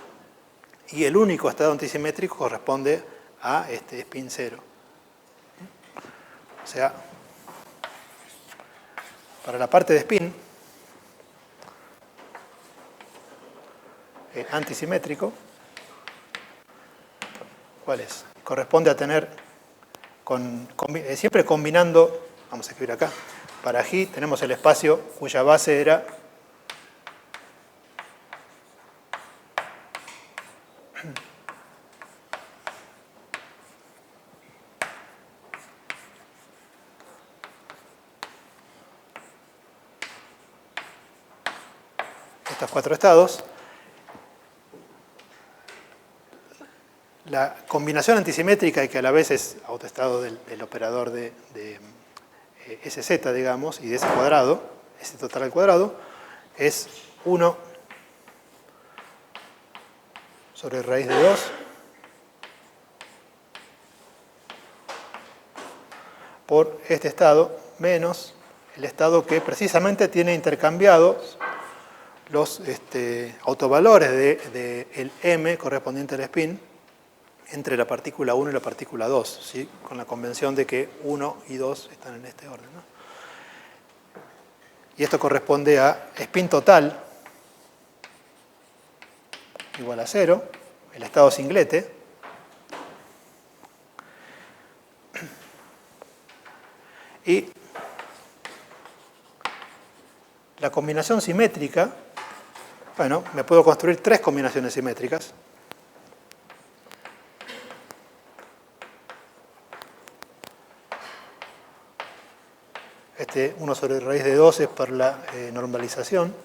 y el único estado antisimétrico corresponde a spin 0. O sea, para la parte de spin, antisimétrico, ¿cuál es? Corresponde a tener, siempre combinando, vamos a escribir acá, para G tenemos el espacio cuya base era estos 4 estados. La combinación antisimétrica y que a la vez es autoestado del operador de SZ, digamos, y de ese cuadrado, ese total al cuadrado, es 1 sobre raíz de 2 por este estado menos el estado que precisamente tiene intercambiados los autovalores del M correspondiente al spin entre la partícula 1 y la partícula 2, ¿sí? Con la convención de que 1 y 2 están en este orden, ¿no? Y esto corresponde a spin total igual a 0, el estado singlete, y la combinación simétrica, bueno, me puedo construir 3 combinaciones simétricas. Este 1 sobre raíz de 2 es para la normalización.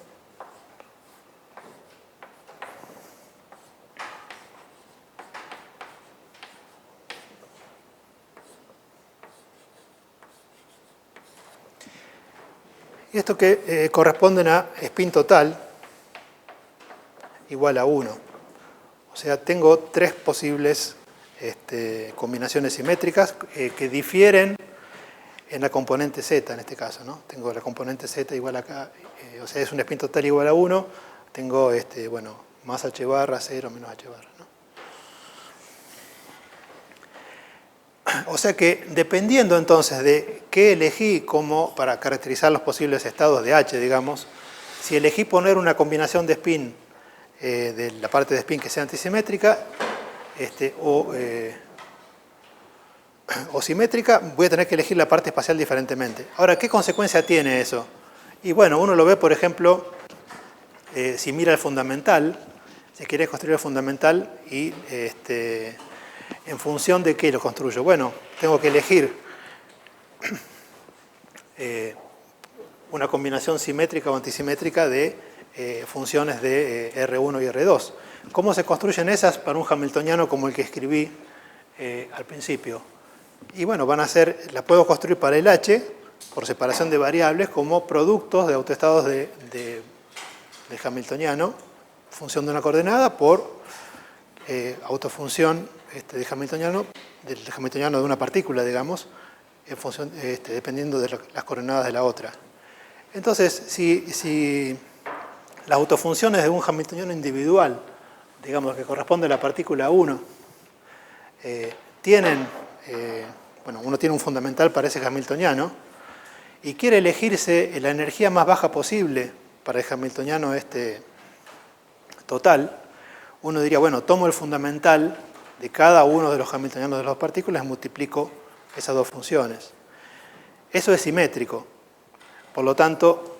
Y esto que corresponden a spin total igual a 1. O sea, tengo 3 posibles combinaciones simétricas que difieren en la componente Z, en este caso, ¿no? Tengo la componente Z igual acá, o sea, es un spin total igual a 1, tengo, bueno, más H barra, 0, menos H barra, ¿no? O sea que, dependiendo entonces de qué elegí como para caracterizar los posibles estados de H, digamos, si elegí poner una combinación de spin, de la parte de spin que sea antisimétrica, o simétrica, voy a tener que elegir la parte espacial diferentemente. Ahora, ¿qué consecuencia tiene eso? Y bueno, uno lo ve, por ejemplo, si mira el fundamental, si quiere construir el fundamental y en función de qué lo construyo. Bueno, tengo que elegir una combinación simétrica o antisimétrica de funciones de R1 y R2. ¿Cómo se construyen esas para un hamiltoniano como el que escribí al principio? Y bueno, van a ser, la puedo construir para el H, por separación de variables, como productos de autoestados de hamiltoniano, función de una coordenada, por autofunción del hamiltoniano de una partícula, digamos, en función, dependiendo de las coordenadas de la otra. Entonces, si las autofunciones de un hamiltoniano individual, digamos, que corresponde a la partícula 1, tienen... bueno, uno tiene un fundamental para ese hamiltoniano y quiere elegirse la energía más baja posible para el hamiltoniano total, uno diría, bueno, tomo el fundamental de cada uno de los hamiltonianos de las dos partículas y multiplico esas dos funciones. Eso es simétrico, por lo tanto,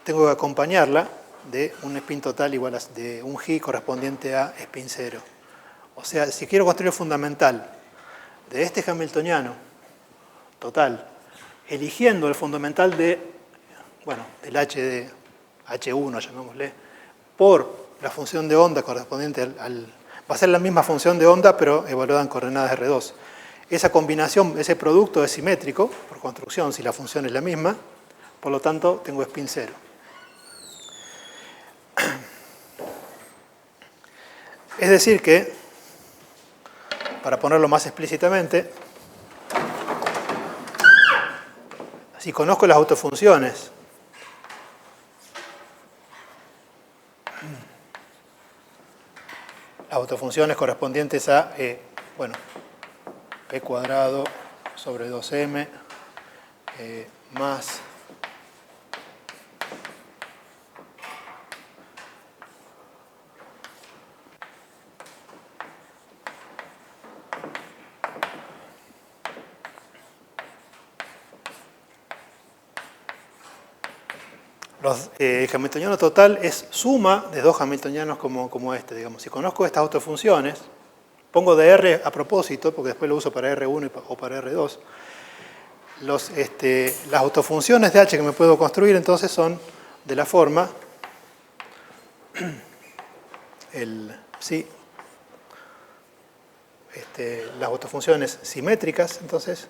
tengo que acompañarla de un spin total igual a de un G correspondiente a spin 0. O sea, si quiero construir el fundamental de este hamiltoniano total, eligiendo el fundamental del H de H1, llamémosle, por la función de onda correspondiente va a ser la misma función de onda, pero evaluada en coordenadas R2. Esa combinación, ese producto es simétrico, por construcción, si la función es la misma, por lo tanto, tengo spin 0. Es decir que, para ponerlo más explícitamente, si conozco las autofunciones correspondientes a, P cuadrado sobre 2M más El hamiltoniano total es suma de dos hamiltonianos como este, digamos. Si conozco estas autofunciones, pongo de R a propósito, porque después lo uso para R1 o para R2. Las autofunciones de H que me puedo construir entonces son de la forma las autofunciones simétricas, entonces,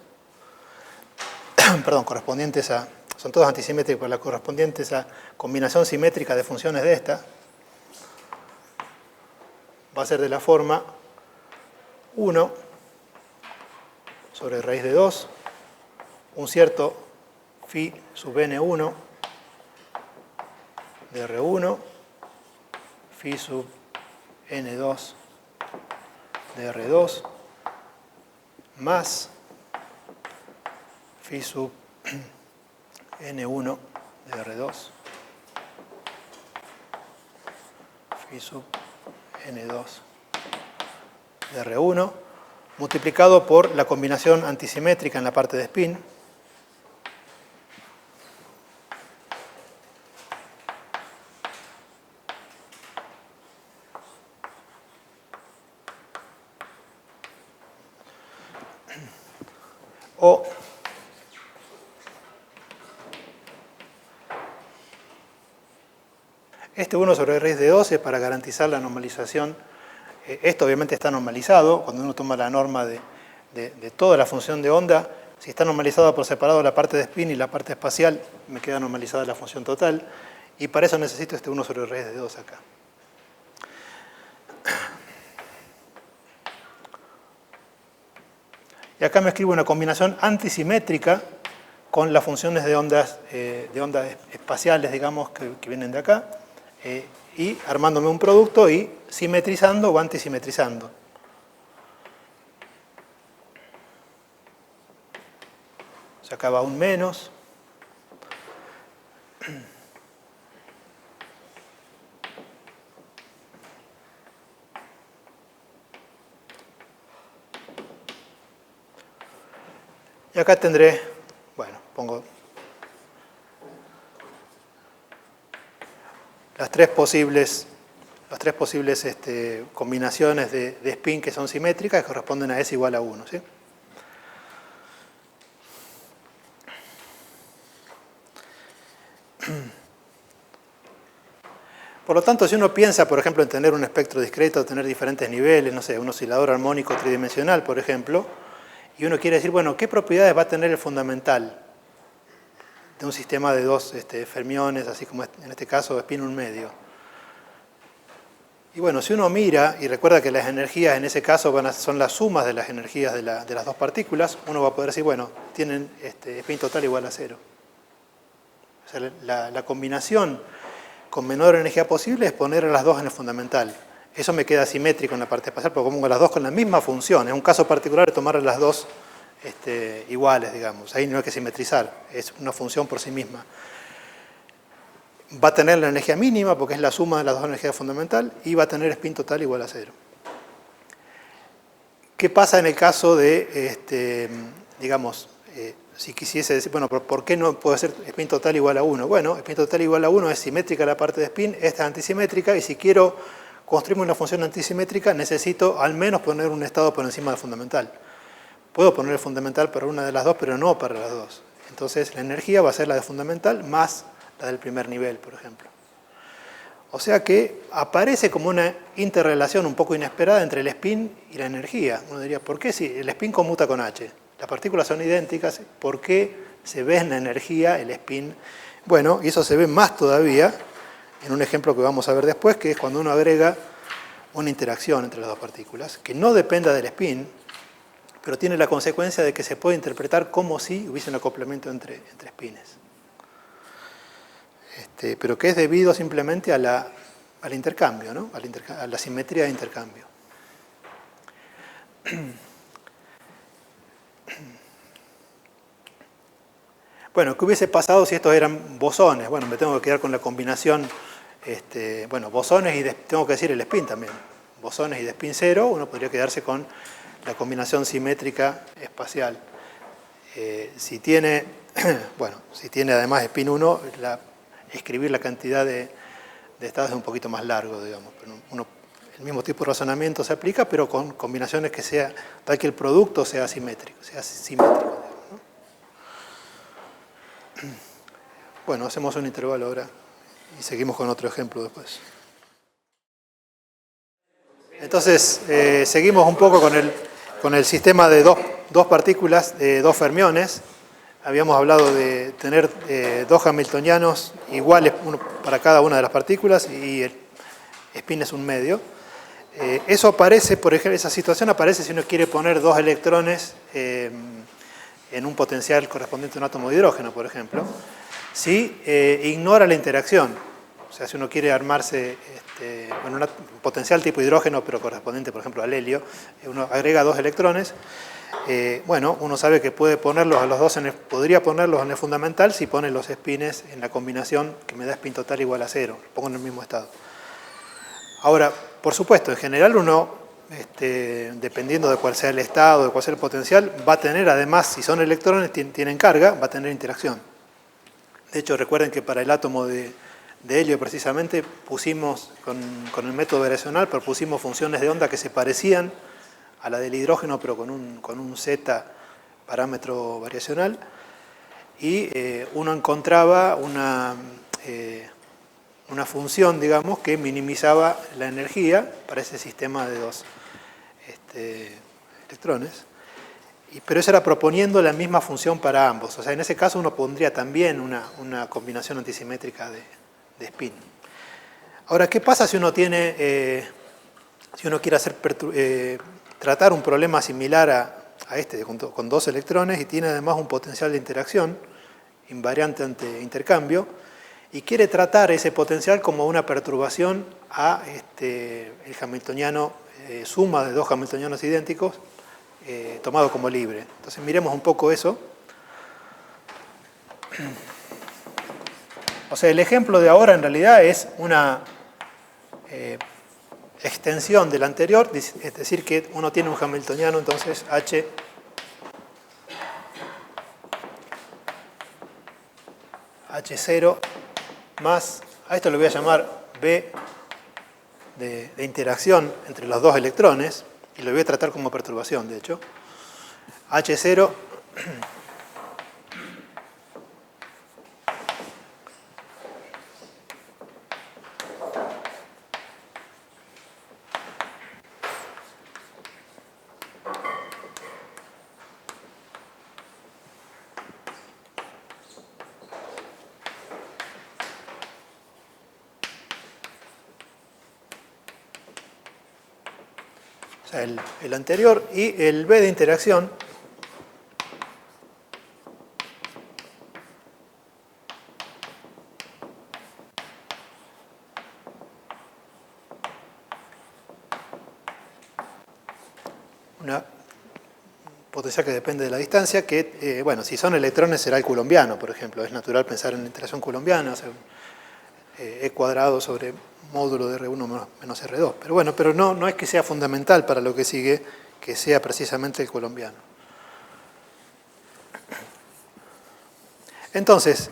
perdón, correspondientes a, son todas antisimétricas, pero las correspondientes a combinación simétrica de funciones de esta, va a ser de la forma 1 sobre raíz de 2, un cierto phi sub n1 de R1, phi sub n2 de R2, más phi sub n1 de R2, phi sub n2 de R1, multiplicado por la combinación antisimétrica en la parte de spin, o este 1 sobre raíz de 2 es para garantizar la normalización. Esto obviamente está normalizado. Cuando uno toma la norma de toda la función de onda, si está normalizada por separado la parte de spin y la parte espacial, me queda normalizada la función total. Y para eso necesito este 1 sobre raíz de 2 acá. Y acá me escribo una combinación antisimétrica con las funciones de ondas espaciales, digamos, que vienen de acá, y armándome un producto y simetrizando o antisimetrizando. O sea, acá va un menos. Y acá tendré, bueno, pongo las tres posibles combinaciones de spin que son simétricas, que corresponden a S igual a 1, ¿sí? Por lo tanto, si uno piensa, por ejemplo, en tener un espectro discreto, tener diferentes niveles, no sé, un oscilador armónico tridimensional, por ejemplo, y uno quiere decir, bueno, ¿qué propiedades va a tener el fundamental de un sistema de dos fermiones, así como en este caso spin 1 medio? Y bueno, si uno mira y recuerda que las energías en ese caso son las sumas de las energías de las dos partículas, uno va a poder decir, bueno, tienen spin total igual a 0. O sea, la combinación con menor energía posible es poner a las dos en el fundamental. Eso me queda simétrico en la parte espacial, porque pongo las dos con la misma función. En un caso particular es tomar las dos iguales, digamos. Ahí no hay que simetrizar, es una función por sí misma. Va a tener la energía mínima, porque es la suma de las dos energías fundamental, y va a tener spin total igual a 0. ¿Qué pasa en el caso de, digamos, si quisiese decir, bueno, ¿por qué no puede ser spin total igual a 1? Bueno, spin total igual a 1 es simétrica la parte de spin, esta es antisimétrica, y si quiero construirme una función antisimétrica, necesito al menos poner un estado por encima del fundamental. Puedo poner el fundamental para una de las dos, pero no para las dos. Entonces, la energía va a ser la de fundamental más la del primer nivel, por ejemplo. O sea que aparece como una interrelación un poco inesperada entre el spin y la energía. Uno diría, ¿por qué si el spin conmuta con H? Las partículas son idénticas, ¿por qué se ve en la energía el spin? Bueno, y eso se ve más todavía en un ejemplo que vamos a ver después, que es cuando uno agrega una interacción entre las dos partículas, que no dependa del spin, pero tiene la consecuencia de que se puede interpretar como si hubiese un acoplamiento entre spines. Pero que es debido simplemente al intercambio, ¿no? A la simetría de intercambio. Bueno, ¿qué hubiese pasado si estos eran bosones? Bueno, me tengo que quedar con la combinación, bueno, bosones y tengo que decir el spin también. Bosones y de spin 0, uno podría quedarse con la combinación simétrica espacial. Si tiene, bueno, si tiene además spin 1, escribir la cantidad de estados es un poquito más largo, digamos. Pero el mismo tipo de razonamiento se aplica, pero con combinaciones que sea tal que el producto sea simétrico, digamos, ¿no? Bueno, hacemos un intervalo ahora y seguimos con otro ejemplo después. Entonces, seguimos un poco con el sistema de dos partículas, dos fermiones. Habíamos hablado de tener dos hamiltonianos iguales, uno para cada una de las partículas, y el spin es un medio. Eso aparece, por ejemplo, esa situación aparece si uno quiere poner dos electrones en un potencial correspondiente a un átomo de hidrógeno, por ejemplo, si ignora la interacción. O sea, si uno quiere armarse un potencial tipo hidrógeno, pero correspondiente, por ejemplo, al helio, uno agrega dos electrones. Bueno, uno sabe que puede ponerlos a los dos podría ponerlos en el fundamental si pone los spines en la combinación que me da spin total igual a 0, lo pongo en el mismo estado. Ahora, por supuesto, en general uno, dependiendo de cuál sea el estado, de cuál sea el potencial, va a tener, además, si son electrones, tienen carga, va a tener interacción. De hecho, recuerden que para el átomo de helio precisamente pusimos, con el método variacional, propusimos funciones de onda que se parecían a la del hidrógeno, pero con un z parámetro variacional, y uno encontraba una función, digamos, que minimizaba la energía para ese sistema de dos electrones, pero eso era proponiendo la misma función para ambos. O sea, en ese caso uno pondría también una combinación antisimétrica de spin. Ahora, ¿qué pasa si uno quiere tratar un problema similar a este, con dos electrones, y tiene además un potencial de interacción invariante ante intercambio, y quiere tratar ese potencial como una perturbación a el hamiltoniano, suma de dos hamiltonianos idénticos, tomado como libre? Entonces miremos un poco eso. O sea, el ejemplo de ahora en realidad es una extensión del anterior, es decir, que uno tiene un hamiltoniano, entonces H0 más, a esto le voy a llamar B de interacción entre los dos electrones, y lo voy a tratar como perturbación, de hecho. H0 o sea, el anterior, y el B de interacción una potencial que depende de la distancia, que, bueno, si son electrones será el coulombiano, por ejemplo. Es natural pensar en la interacción coulombiana, o sea, E cuadrado sobre módulo de R1 menos R2. Pero bueno, no es que sea fundamental para lo que sigue que sea precisamente el coulombiano. Entonces,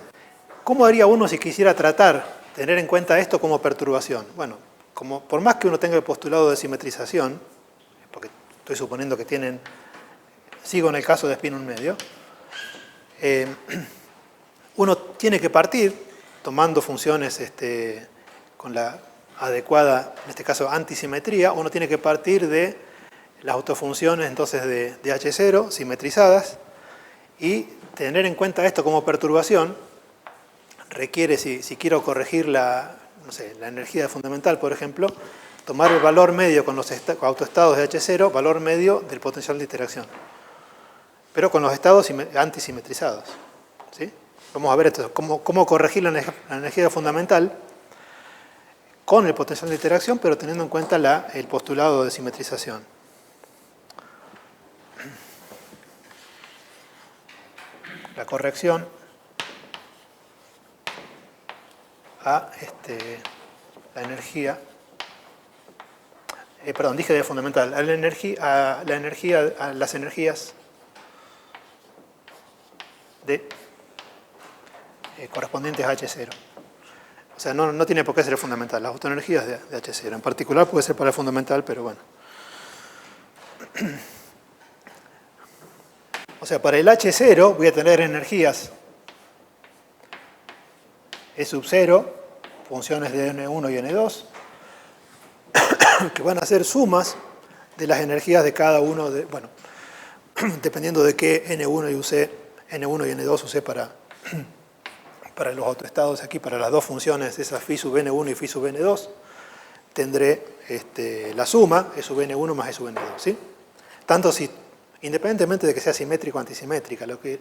¿cómo haría uno si quisiera tener en cuenta esto como perturbación? Bueno, por más que uno tenga el postulado de simetrización, porque estoy suponiendo que sigo en el caso de spin un medio, uno tiene que partir tomando funciones con la adecuada, en este caso, antisimetría. Uno tiene que partir de las autofunciones entonces de H0 simetrizadas, y tener en cuenta esto como perturbación requiere, si quiero corregir la energía fundamental, por ejemplo, tomar el valor medio con los autoestados de H0, valor medio del potencial de interacción, pero con los estados antisimetrizados, ¿sí? Vamos a ver esto, cómo corregir la energía fundamental con el potencial de interacción, pero teniendo en cuenta el postulado de simetrización. La corrección a la energía, perdón, dije de fundamental, a las energías correspondientes a H0. O sea, no tiene por qué ser el fundamental. Las autoenergías de H0. En particular puede ser para el fundamental, pero bueno. O sea, para el H0 voy a tener energías E sub 0, funciones de N1 y N2, que van a ser sumas de las energías de cada uno de, bueno, dependiendo de qué N1 y N2 use para los autoestados aquí, para las dos funciones, esas phi sub N1 y phi sub N2, tendré la suma, E sub N1 más E sub N2, ¿sí? Tanto si, independientemente de que sea simétrico o antisimmétrica, lo que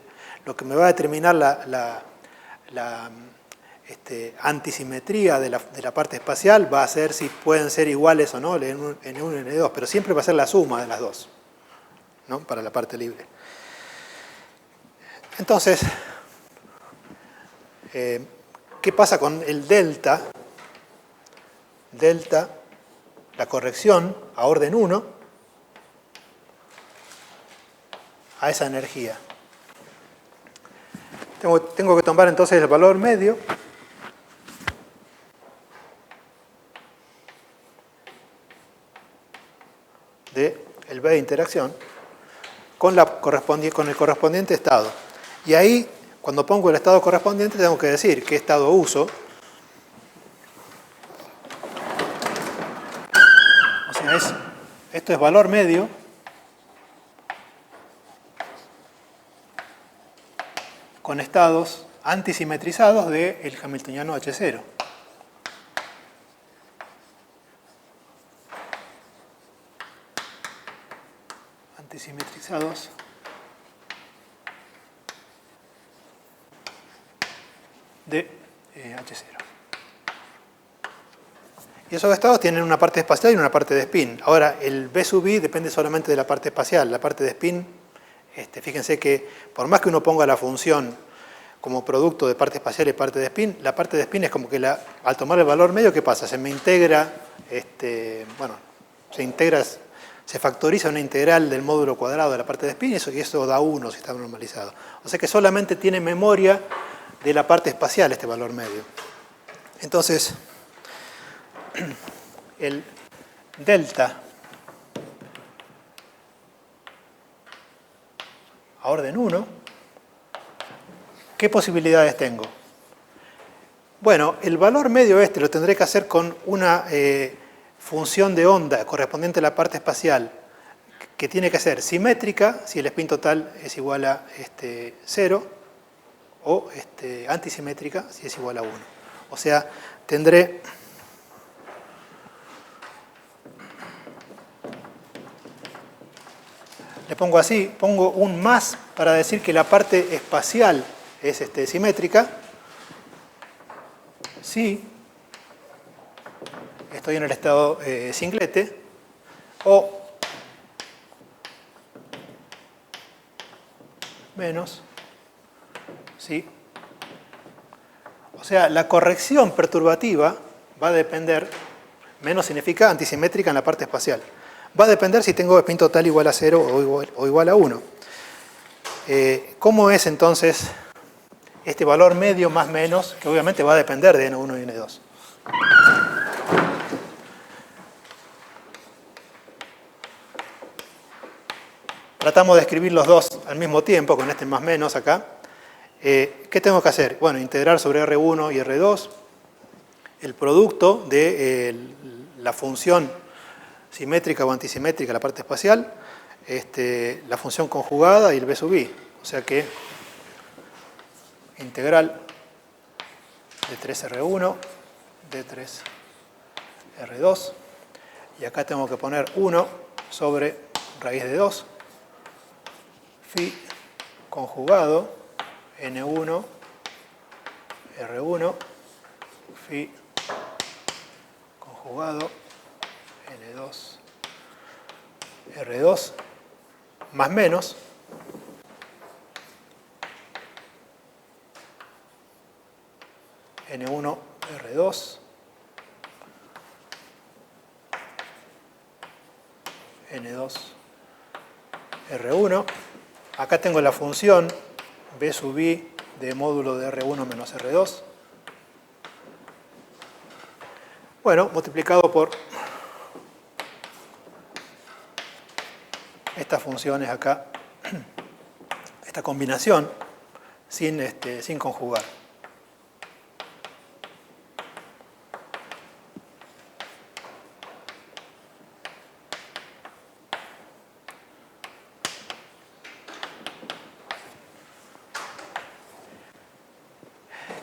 me va a determinar la antisimetría de la parte espacial va a ser si pueden ser iguales o no el N1 y N2, pero siempre va a ser la suma de las dos, ¿no? Para la parte libre. Entonces, ¿qué pasa con el delta? Delta, la corrección a orden 1 a esa energía. Tengo que tomar entonces el valor medio del B de interacción con el correspondiente estado. Y ahí, cuando pongo el estado correspondiente, tengo que decir qué estado uso. O sea, esto es valor medio con estados antisimetrizados del hamiltoniano H0. Antisimetrizados de H0. Y esos estados tienen una parte espacial y una parte de spin. Ahora, el B sub I depende solamente de la parte espacial. La parte de spin, fíjense que por más que uno ponga la función como producto de parte espacial y parte de spin, la parte de spin es como que al tomar el valor medio, ¿qué pasa? Se me integra, se factoriza una integral del módulo cuadrado de la parte de spin y eso da 1 si está normalizado. O sea que solamente tiene memoria de la parte espacial este valor medio. Entonces, el delta a orden 1, ¿qué posibilidades tengo? Bueno, el valor medio lo tendré que hacer con una función de onda correspondiente a la parte espacial que tiene que ser simétrica si el spin total es igual a 0 o antisimétrica si es igual a 1. O sea, tendré le pongo así, pongo un más para decir que la parte espacial es simétrica. Si estoy en el estado singlete, o menos, ¿sí? O sea, la corrección perturbativa va a depender, menos significa antisimétrica en la parte espacial. Va a depender si tengo spin total igual a 0 o igual a 1. ¿Cómo es entonces este valor medio más menos? Que obviamente va a depender de N1 y N2. Tratamos de escribir los dos al mismo tiempo, con este más menos acá. ¿Qué tengo que hacer? Bueno, integrar sobre R1 y R2 el producto de la función simétrica o antisimétrica, la parte espacial, la función conjugada y el B sub I. O sea que integral de 3R1, de 3R2, y acá tengo que poner 1 sobre raíz de 2, phi conjugado N1, R1, phi conjugado N2, R2, más menos N1, R2, N2, R1. Acá tengo la función B sub I de módulo de R1 menos R2. Bueno, multiplicado por estas funciones acá, esta combinación, sin conjugar.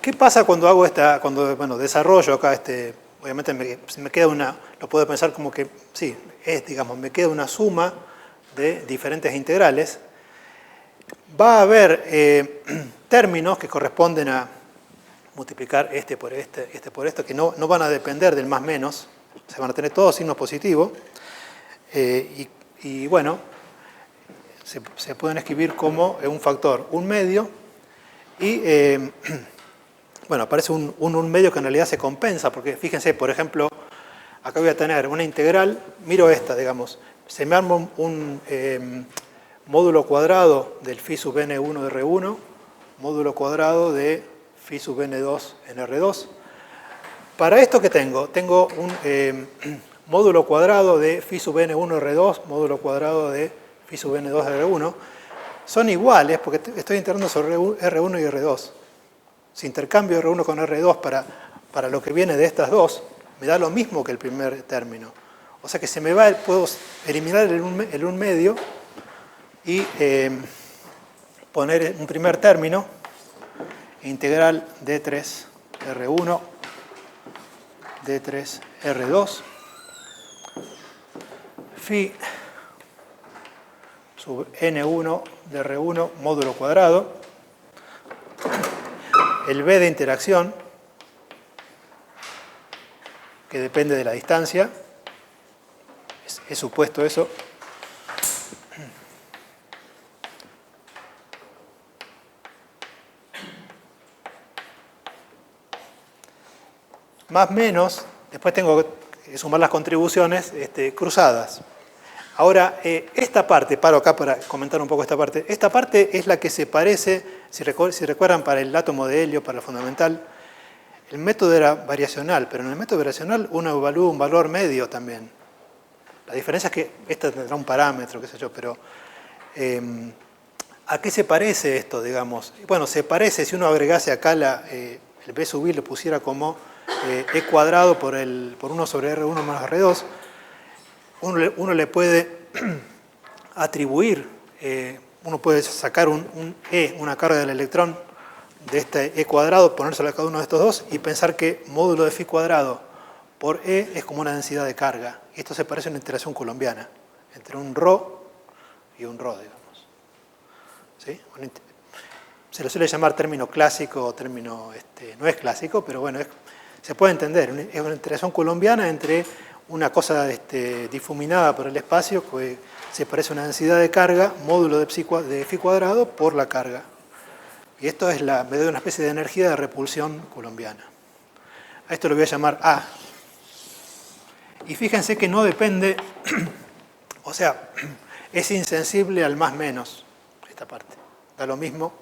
¿Qué pasa cuando hago cuando desarrollo acá obviamente me queda lo puedo pensar como que, sí, digamos, me queda una suma de diferentes integrales. Va a haber términos que corresponden a multiplicar este por esto, que no van a depender del más menos, se van a tener todos signos positivos, y bueno, se pueden escribir como un factor 1/2, y bueno, aparece un medio que en realidad se compensa, porque fíjense, por ejemplo, acá voy a tener una integral, miro esta, digamos, se me arma un módulo cuadrado del phi sub n1 de R1, módulo cuadrado de phi sub n2 en R2. Para esto que tengo un módulo cuadrado de phi sub n1 R2, módulo cuadrado de phi sub n2 R1. Son iguales porque estoy integrando sobre R1 y R2. Si intercambio R1 con R2 para lo que viene de estas dos, me da lo mismo que el primer término. O sea que puedo eliminar el 1/2 y poner un primer término, integral D3 R1, D3 R2, phi sub N1 de R1 módulo cuadrado, el B de interacción, que depende de la distancia, he supuesto eso, más menos, después tengo que sumar las contribuciones cruzadas. Ahora, esta parte, paro acá para comentar un poco esta parte es la que se parece, si recuerdan, para el átomo de helio, para el fundamental, el método era variacional, pero en el método variacional uno evalúa un valor medio también. La diferencia es que esta tendrá un parámetro, qué sé yo, pero ¿a qué se parece esto, digamos? Bueno, se parece, si uno agregase acá el B sub I, lo pusiera como E cuadrado por 1 sobre R1 más R2, uno le puede atribuir, uno puede sacar una carga del electrón de este E cuadrado, ponérselo a cada uno de estos dos y pensar que módulo de phi cuadrado por E es como una densidad de carga. Y esto se parece a una interacción coulombiana entre un ρ y un ρ, digamos. ¿Sí? Se lo suele llamar término clásico o término, no es clásico, pero bueno, se puede entender. Es una interacción coulombiana entre una cosa difuminada por el espacio que se parece a una densidad de carga, módulo de phi cuadrado por la carga. Y esto me da una especie de energía de repulsión coulombiana. A esto lo voy a llamar A. Y fíjense que no depende, o sea, es insensible al más menos, esta parte. Da lo mismo,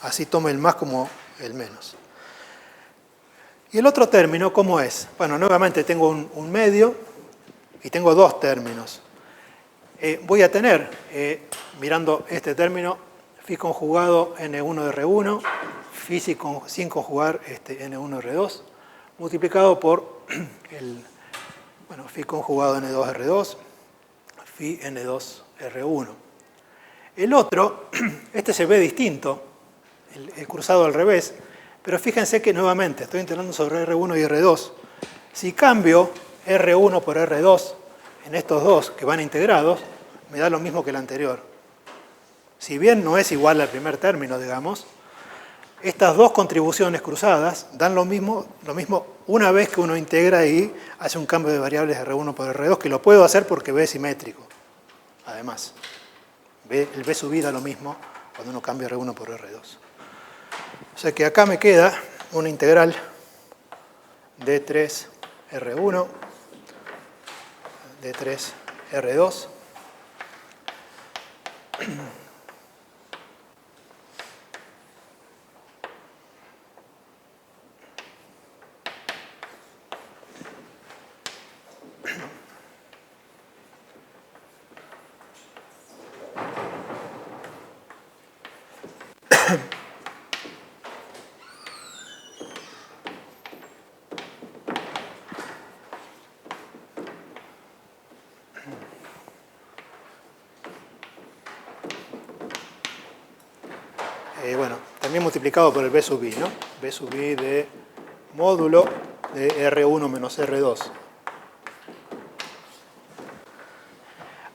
así tome el más como el menos. Y el otro término, ¿cómo es? Bueno, nuevamente tengo un medio y tengo dos términos. Voy a tener, mirando este término, phi conjugado N1 de R1, phi sin conjugar N1 de R2, multiplicado por phi conjugado N2 R2, phi N2 R1. El otro, se ve distinto, el cruzado al revés, pero fíjense que nuevamente estoy integrando sobre R1 y R2. Si cambio R1 por R2 en estos dos que van integrados, me da lo mismo que el anterior. Si bien no es igual al primer término, digamos, estas dos contribuciones cruzadas dan lo mismo una vez que uno integra y hace un cambio de variables R1 por R2, que lo puedo hacer porque B es simétrico. Además, el B sub I da lo mismo cuando uno cambia R1 por R2. O sea que acá me queda una integral de 3 R1, de 3 R2, también multiplicado por el B sub I, ¿no? B sub I de módulo de R1 menos R2.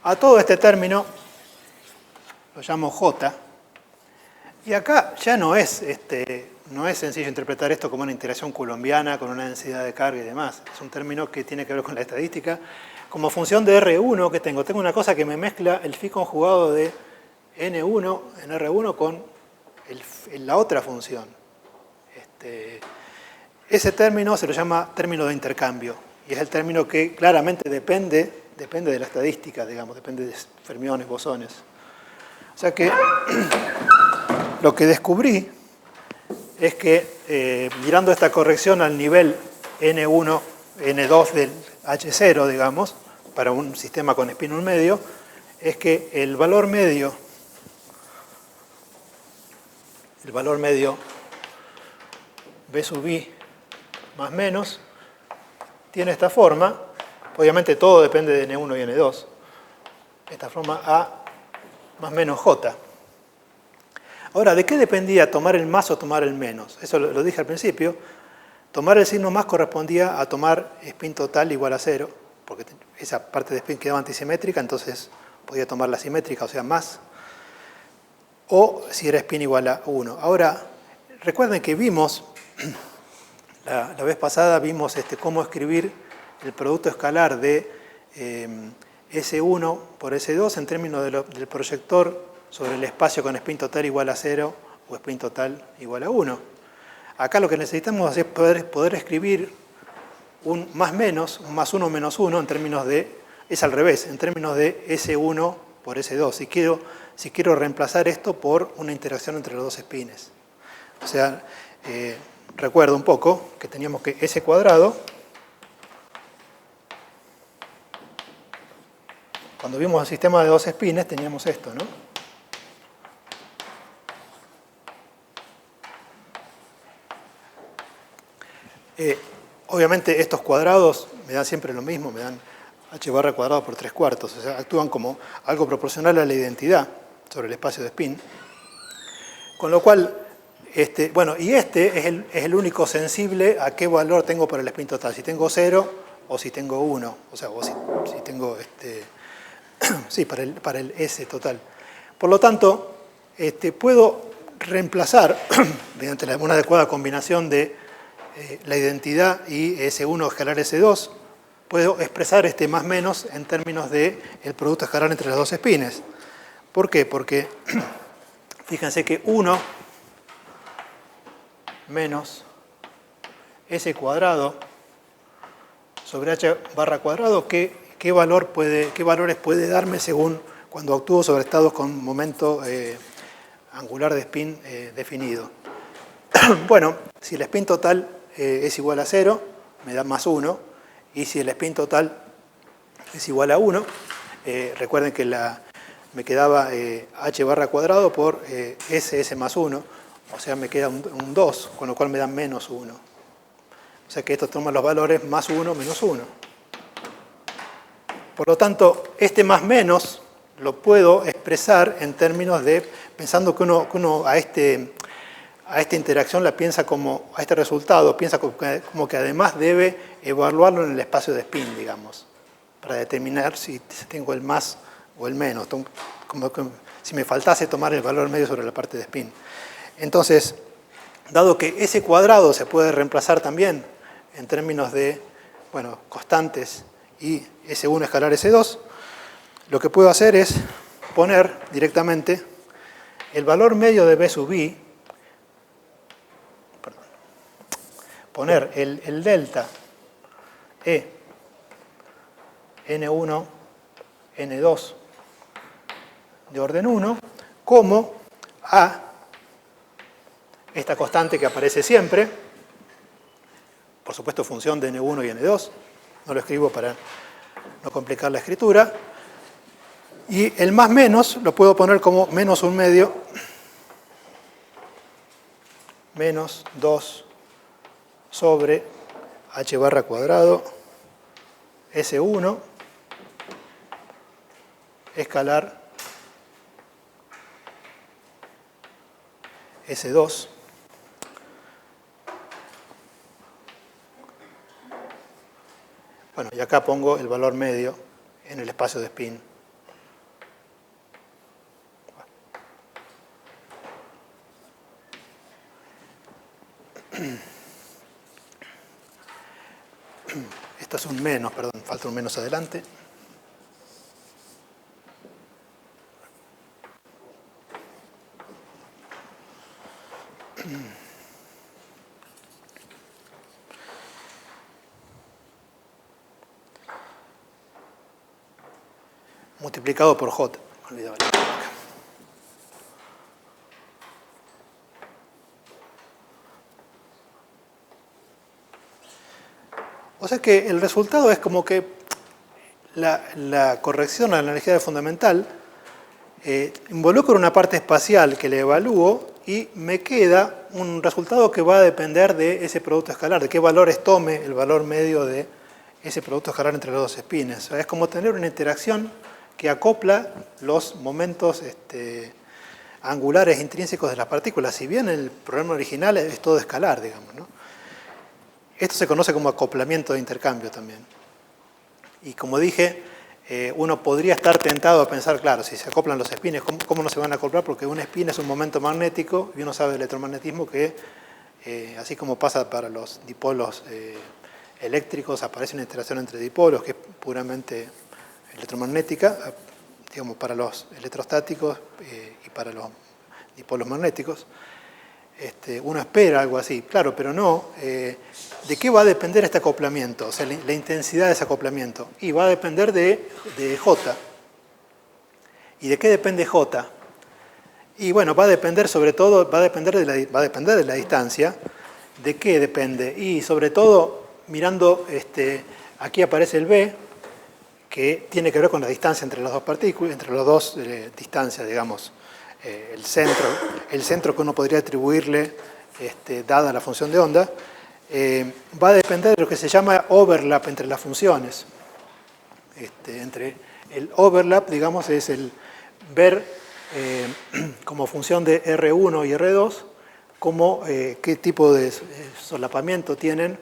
A todo este término lo llamo J. Y acá ya no es sencillo interpretar esto como una interacción coulombiana con una densidad de carga y demás. Es un término que tiene que ver con la estadística. Como función de R1 que tengo una cosa que me mezcla el phi conjugado de N1 en R1 con la otra función. Ese término se lo llama término de intercambio. Y es el término que claramente depende de la estadística, digamos, depende de fermiones, bosones. O sea que lo que descubrí es que mirando esta corrección al nivel N1, N2 del H0, digamos, para un sistema con spin 1 medio, es que el valor medio B sub I más menos tiene esta forma. Obviamente todo depende de N1 y N2. Esta forma A más menos J. Ahora, ¿de qué dependía tomar el más o tomar el menos? Eso lo dije al principio. Tomar el signo más correspondía a tomar spin total igual a 0, porque esa parte de spin quedaba antisimétrica, entonces podía tomar la simétrica, o sea, más. O si era spin igual a 1. Ahora, recuerden que vimos, la vez pasada vimos cómo escribir el producto escalar de S1 por S2 en términos del proyector sobre el espacio con spin total igual a 0 o spin total igual a 1. Acá lo que necesitamos es poder escribir un más menos, un más 1 menos 1 en términos de, es al revés, en términos de S1 por S2. Si quiero reemplazar esto por una interacción entre los dos espines. O sea, recuerdo un poco que teníamos que S cuadrado, cuando vimos el sistema de dos espines teníamos esto, ¿no? Obviamente estos cuadrados me dan siempre lo mismo, me dan h barra cuadrado por 3/4, o sea, actúan como algo proporcional a la identidad sobre el espacio de spin. Con lo cual, bueno, y es el único sensible a qué valor tengo para el spin total, si tengo 0 o si tengo 1, o sea, o si tengo, sí, para el S total. Por lo tanto, puedo reemplazar, mediante una adecuada combinación de la identidad y S1 escalar S2, puedo expresar este más menos en términos del producto escalar entre los dos espines. ¿Por qué? Porque fíjense que 1 menos S cuadrado sobre H barra cuadrado, ¿qué valores puede darme según cuando actúo sobre estados con momento angular de spin definido? Bueno, si el spin total es igual a 0, me da más 1, y si el spin total es igual a 1, recuerden que me quedaba h barra cuadrado por s más 1, o sea, me queda un 2, con lo cual me da menos 1. O sea que esto toma los valores más 1 menos 1. Por lo tanto, este más menos lo puedo expresar en términos de, pensando que uno a esta interacción la piensa como, a este resultado, piensa como que además debe evaluarlo en el espacio de spin, digamos, para determinar si tengo el más o el menos, como que si me faltase tomar el valor medio sobre la parte de spin. Entonces, dado que ese cuadrado se puede reemplazar también en términos de, bueno, constantes y S1 escalar S2, lo que puedo hacer es poner directamente el valor medio de B sub I, poner el delta E N1, N2 de orden 1 como A, esta constante que aparece siempre, por supuesto función de N1 y N2, no lo escribo para no complicar la escritura, y el más menos lo puedo poner como menos 1/2 menos 2 sobre h barra cuadrado S1 escalar S2. Bueno, y acá pongo el valor medio en el espacio de spin. Esto es un menos, perdón, falta un menos adelante. Multiplicado por J. Me olvidaba la placa. O sea que el resultado es como que la corrección a la energía fundamental involucra una parte espacial que le evalúo y me queda un resultado que va a depender de ese producto escalar, de qué valores tome el valor medio de ese producto escalar entre los dos espines. O sea, es como tener una interacción que acopla los momentos angulares intrínsecos de las partículas, si bien el problema original es todo escalar, digamos, ¿no? Esto se conoce como acoplamiento de intercambio también. Y como dije, uno podría estar tentado a pensar, claro, si se acoplan los espines, ¿cómo no se van a acoplar? Porque un espín es un momento magnético y uno sabe del electromagnetismo que, así como pasa para los dipolos eléctricos, aparece una interacción entre dipolos que es puramente electromagnética, digamos, para los electrostáticos y para los dipolos magnéticos. Uno espera algo así, claro, pero no. ¿De qué va a depender este acoplamiento? O sea, la intensidad de ese acoplamiento. Y va a depender de J. ¿Y de qué depende J? Y bueno, va a depender sobre todo, va a depender de la distancia. ¿De qué depende? Y sobre todo, mirando, aquí aparece el B, que tiene que ver con la distancia entre las dos partículas, entre las dos distancias, digamos. El centro que uno podría atribuirle, dada la función de onda, va a depender de lo que se llama overlap entre las funciones. Entre el overlap, digamos, es el ver como función de R1 y R2, qué tipo de solapamiento tienen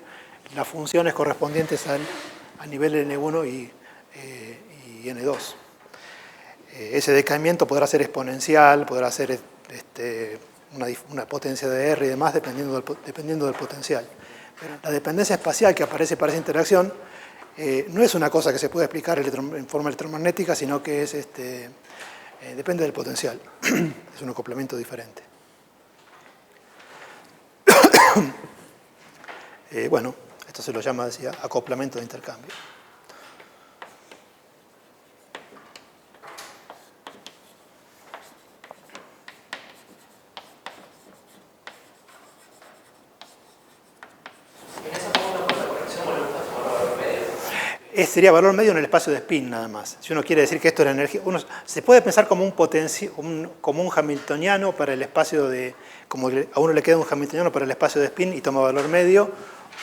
las funciones correspondientes a nivel N1 y N2. Ese decaimiento podrá ser exponencial, podrá ser una potencia de R y demás, dependiendo del potencial. Pero la dependencia espacial que aparece para esa interacción no es una cosa que se puede explicar en forma electromagnética, sino que es, depende del potencial. Es un acoplamiento diferente. Bueno, esto se lo llama, decía, acoplamiento de intercambio. Sería valor medio en el espacio de spin nada más. Si uno quiere decir que esto es la energía, se puede pensar como un hamiltoniano para el espacio de, como a uno le queda un hamiltoniano para el espacio de spin y toma valor medio,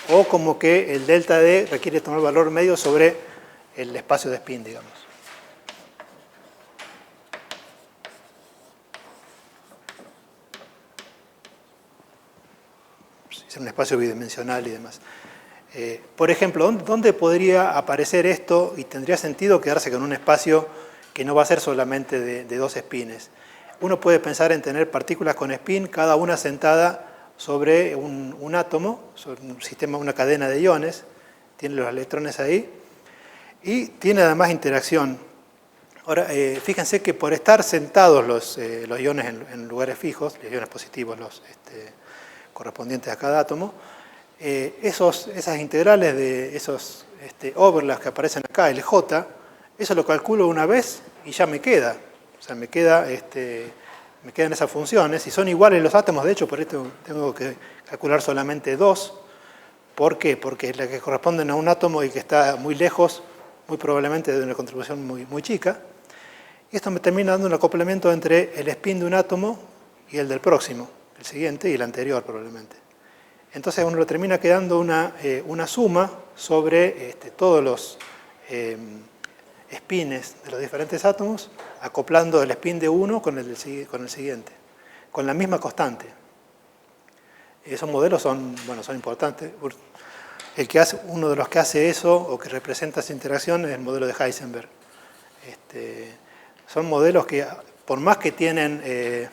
o como que el delta D requiere tomar valor medio sobre el espacio de spin, digamos. Es un espacio bidimensional y demás. Por ejemplo, ¿dónde podría aparecer esto y tendría sentido quedarse con un espacio que no va a ser solamente de dos espines? Uno puede pensar en tener partículas con spin, cada una sentada sobre un átomo, sobre un sistema, una cadena de iones, tiene los electrones ahí, y tiene además interacción. Ahora, fíjense que por estar sentados los iones en lugares fijos, los iones positivos, los correspondientes a cada átomo, esas integrales de esos overlaps que aparecen acá, el J, eso lo calculo una vez y ya me queda. O sea, me quedan esas funciones y son iguales los átomos. De hecho, por esto tengo que calcular solamente dos. ¿Por qué? Porque las que corresponden a un átomo y que está muy lejos, muy probablemente de una contribución muy, muy chica. Y esto me termina dando un acoplamiento entre el spin de un átomo y el del próximo, el siguiente y el anterior probablemente. Entonces uno le termina quedando una suma sobre todos los spines de los diferentes átomos, acoplando el spin de uno con el siguiente, con la misma constante. Esos modelos son importantes. Uno de los que hace eso o que representa esa interacción es el modelo de Heisenberg. Son modelos que, por más que tienen,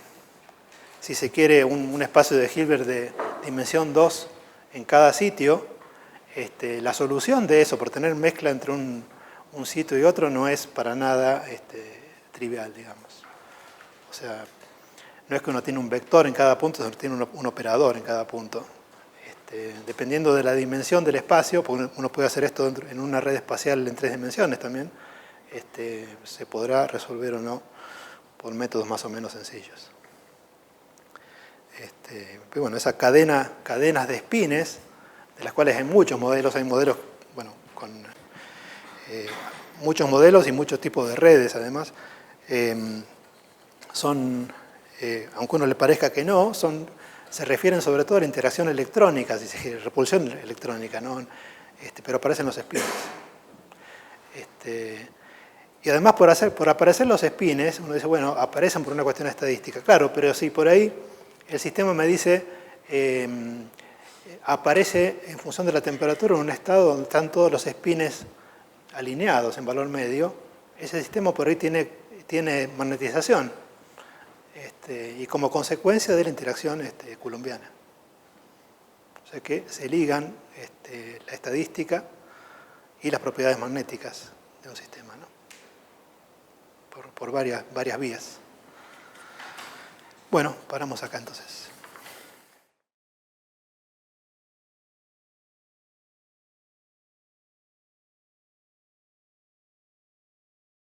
si se quiere, un espacio de Hilbert de dimensión 2 en cada sitio, la solución de eso, por tener mezcla entre un sitio y otro, no es para nada trivial, digamos. O sea, no es que uno tiene un vector en cada punto, sino que tiene un operador en cada punto. Dependiendo de la dimensión del espacio, porque uno puede hacer esto en una red espacial en 3 dimensiones también, se podrá resolver o no por métodos más o menos sencillos. Pero bueno, esas cadenas de espines, de las cuales hay muchos modelos, con muchos modelos y muchos tipos de redes además, aunque a uno le parezca que no, se refieren sobre todo a la interacción electrónica, repulsión electrónica, ¿no? Pero aparecen los espines. Y además por aparecer los espines, uno dice, bueno, aparecen por una cuestión estadística. Claro, pero si por ahí el sistema me dice, aparece en función de la temperatura en un estado donde están todos los espines alineados en valor medio, ese sistema por ahí tiene magnetización. Y como consecuencia de la interacción coulombiana. O sea que se ligan la estadística y las propiedades magnéticas de un sistema, ¿no? Por varias vías. Bueno, paramos acá entonces.